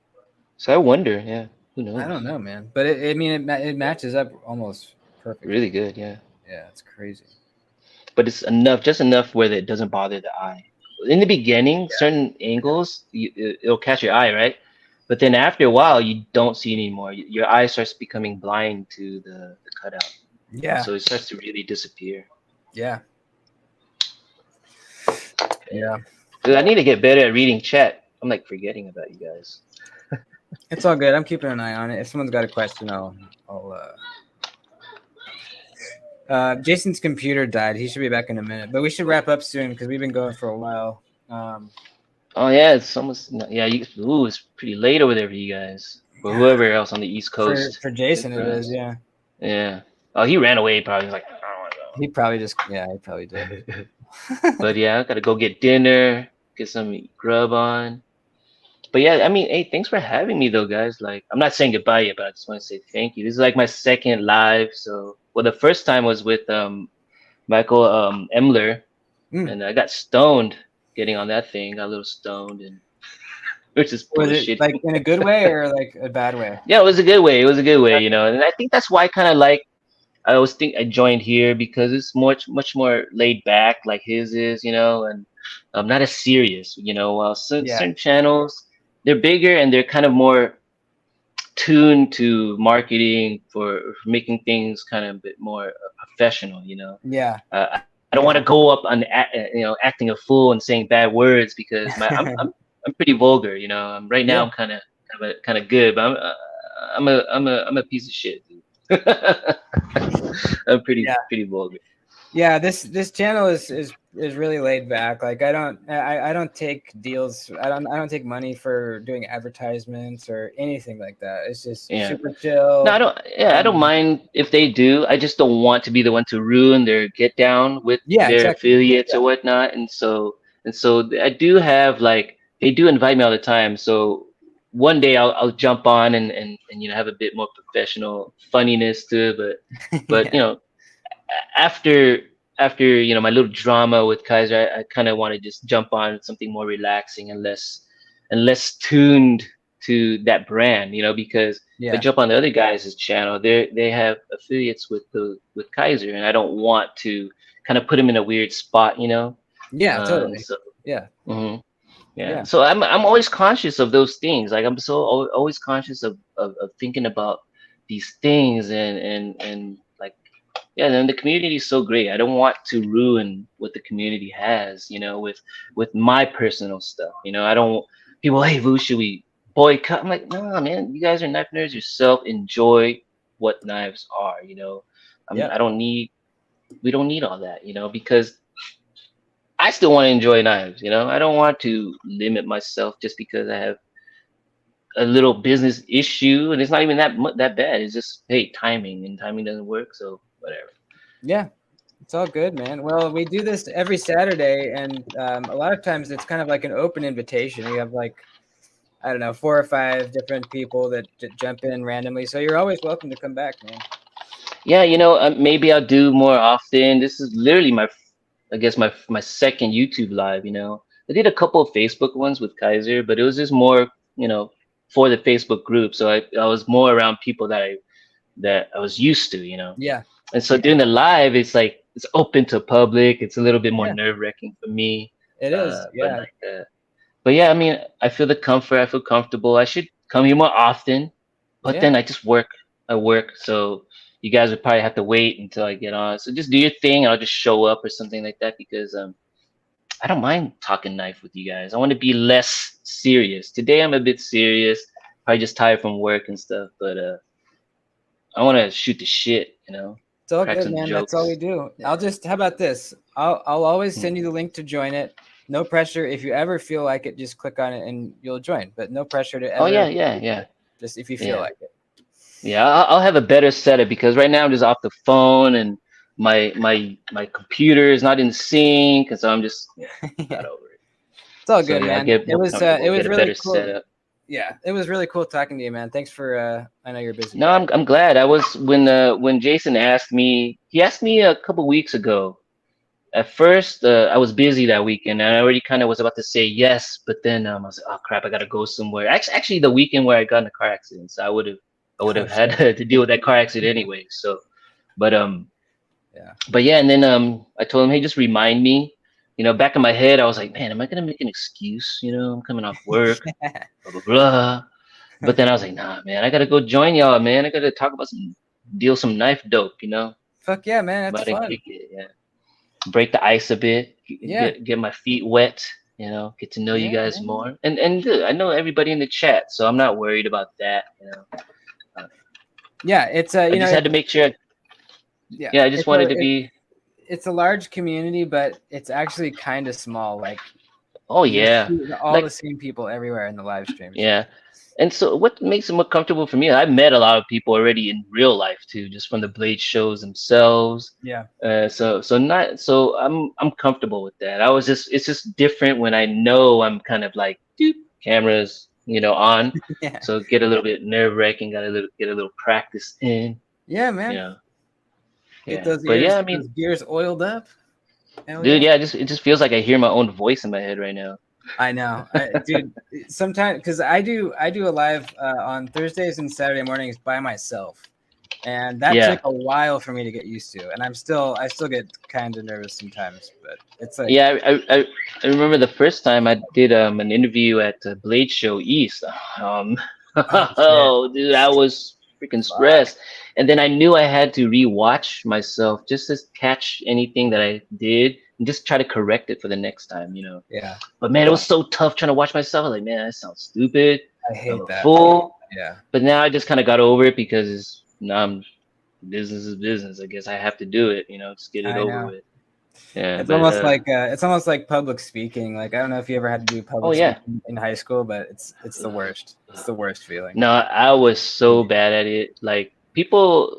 So I wonder, yeah, who knows? I don't know, man. But it matches up almost perfectly. Really good, yeah. Yeah, it's crazy. But it's just enough where it doesn't bother the eye. In the beginning, certain angles, it'll catch your eye, right? But then after a while, you don't see it anymore. Your eye starts becoming blind to the cutout. Yeah. So it starts to really disappear. Yeah. Yeah. Dude, I need to get better at reading chat. I'm like forgetting about you guys. It's all good. I'm keeping an eye on it. If someone's got a question, Jason's computer died. He should be back in a minute, but we should wrap up soon because we've been going for a while. Oh yeah, it's almost it's pretty late over there for you guys. For whoever else on the East Coast. For Good Jason, for it is. us. Yeah, Yeah. Oh, he ran away probably. He was like, I he probably did. don't want to go. But yeah, I gotta go get dinner, get some grub on. But yeah, I mean, hey, thanks for having me though, guys. Like, I'm not saying goodbye yet, but I just want to say thank you. This is like my second live. So, well, the first time was with Michael Emler, Mm. and I got stoned getting on that thing. Got a little stoned, and which is Was it bullshit. like in a good way or like a bad way? Yeah, it was a good way. It was a good way, you know. And I think that's why I kind of like. I always think I joined here because it's much more laid back, like his is, you know, and not as serious, you know. While Yeah, certain channels, they're bigger and they're kind of more tuned to marketing for making things kind of a bit more professional, you know. yeah, I don't want to go up on you know, acting a fool and saying bad words because I'm pretty vulgar, you know. Right now yeah. I'm kind of good, but I'm a piece of shit, dude. I'm pretty vulgar. Yeah, this channel is really laid back. Like I don't take deals. I don't take money for doing advertisements or anything like that. It's just Yeah. super No, I chill. don't. Yeah, I don't mind if they do. I just don't want to be the one to ruin their get down with Yeah, their exactly. affiliates Yeah, or whatnot. And so I do have like they do invite me all the time. So one day I'll jump on and you know have a bit more professional funniness to it. But yeah, you know after you know my little drama with Kizer, I kind of want to just jump on something more relaxing and less tuned to that brand, you know, because if I yeah, jump on the other guys' channel, they have affiliates with Kizer, and I don't want to kind of put them in a weird spot, you know. yeah, And totally. so Yeah, mhm, yeah, yeah, so I'm always conscious of those things. Like I'm always conscious of thinking about these things and like yeah, then the community is so great. I don't want to ruin what the community has, you know, with my personal stuff. You know, I don't people, hey, Vu, should we boycott? I'm like, no, man, you guys are knife nerds yourself. Enjoy what knives are, you know. yeah, I don't need we don't need all that, you know, because I still want to enjoy knives, you know. I don't want to limit myself just because I have a little business issue and it's not even that bad. It's just hey, timing and timing doesn't work, so whatever. yeah. It's all good, man. Well, we do this every Saturday, and a lot of times it's kind of like an open invitation. We have like I don't know 4 or 5 different people that jump in randomly. So you're always welcome to come back, man. Yeah, you know, maybe I'll do more often. This is literally I guess my second YouTube live. You know, I did a couple of Facebook ones with Kizer, but it was just more, you know, for the Facebook group. So I was more around people that I was used to, you know. Yeah, And so doing the live, it's like it's open to public. It's a little bit more yeah, nerve-wracking for me. it is. But Yeah, like, but yeah, I mean, I feel the comfort. I feel comfortable. I should come here more often, but yeah. then I just work. I work, so you guys would probably have to wait until I get on. So just do your thing, and I'll just show up or something like that because I don't mind talking knife with you guys. I want to be less serious. Today I'm a bit serious. Probably just tired from work and stuff, but I want to shoot the shit, you know, It's all crack good, some man. That's all we jokes. do. How about this? I'll always Hmm. send you the link to join it. No pressure. If you ever feel like it, just click on it and you'll join. But no pressure to Oh ever. yeah. Just if you feel Yeah. like it. Yeah, I'll have a better setup because right now I'm just off the phone and my computer is not in sync, and so I'm just Yeah. not over it. It's all So good, yeah, I'll man. get more It comfortable, was get a really better cool. setup. Yeah, it was really cool talking to you, man. Thanks for I know you're a busy No, guy. I'm glad. I was when Jason asked me, he asked me a couple weeks ago. At first, I was busy that weekend, and I already kind of was about to say yes, but then I was like, oh crap, I gotta go somewhere. Actually, the weekend where I got in a car accident, so I would Oh have had shit. to deal with that car accident anyway. So, but Yeah. but yeah, and then I told him, hey, just remind me. You know, back in my head, I was like, man, am I gonna make an excuse? You know, I'm coming off work, blah blah blah. But then I was like, nah, man, I gotta go join y'all, man. I gotta talk about some knife dope, you know, Fuck yeah, man. That's about and fun. kick it, yeah. Break the ice a bit, Yeah. get my feet wet, you know, get to know you Yeah, guys man. more, and good. I know everybody in the chat, so I'm not worried about that, you know. Yeah, it's I just had to make sure. yeah, Yeah, I just wanted to be. it's a large community, but it's actually kind of small. Like Oh You just yeah, see all like the same people everywhere in the live streams. yeah. And so what makes it more comfortable for me, I met a lot of people already in real life too, just from the Blade shows themselves. Yeah. I'm comfortable with that. It's just different when I know I'm kind of like doop, cameras, on. Yeah. So get a little bit nerve-wracking, get a little practice in, Yeah, you man. know. Get Yeah. those But yeah, ears, I mean, those gears oiled up. Hell dude, yeah. yeah, it just feels like I hear my own voice in my head right now. I know, dude. Sometimes, because I do a live on Thursdays and Saturday mornings by myself, and that Yeah. took a while for me to get used to. And I still get kind of nervous sometimes, but it's like, Yeah, I remember the first time I did an interview at Blade Show East. Um, oh shit, oh, dude, I was freaking fuck, stressed. And then I knew I had to rewatch myself just to catch anything that I did and just try to correct it for the next time. yeah, But man, it was so tough trying to watch myself. I was like, man, that sounds stupid. I I'm hate a that. fool. Yeah, But now I just kind of got over it because now business is business. I guess I have to do it. Just get it I over know. with. Yeah, It's but almost like public speaking. Like, I don't know if you ever had to do oh public yeah. speaking in high school, but it's the worst. It's the worst feeling. No, I was so bad at it. Like people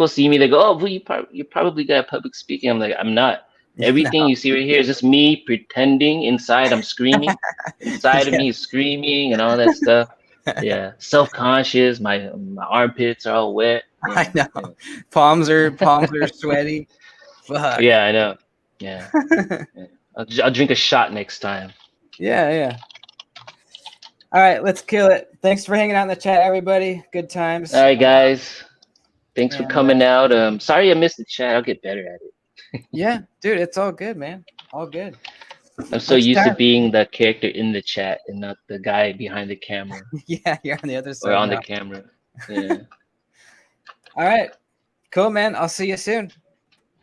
see me, they go, "Oh, well, you're probably good at public speaking." I'm like, I'm not. No. Everything you see right here is just me pretending. Inside, I'm screaming. Inside of Yeah. me is screaming and all that stuff. Yeah, self-conscious. My armpits are all wet. I know. Palms are sweaty. Fuck. Yeah, I know. Yeah, yeah. I'll drink a shot next time. Yeah. All right, let's kill it. Thanks for hanging out in the chat, everybody. Good times. All right, guys. Thanks for And, coming out. Sorry I missed the chat. I'll get better at it. yeah, dude, it's all good, man. All good. I'm so Next used to time. being the character in the chat and not the guy behind the camera Yeah, you're on the other side or on now. the camera. Yeah. All right. Cool, man. I'll see you soon.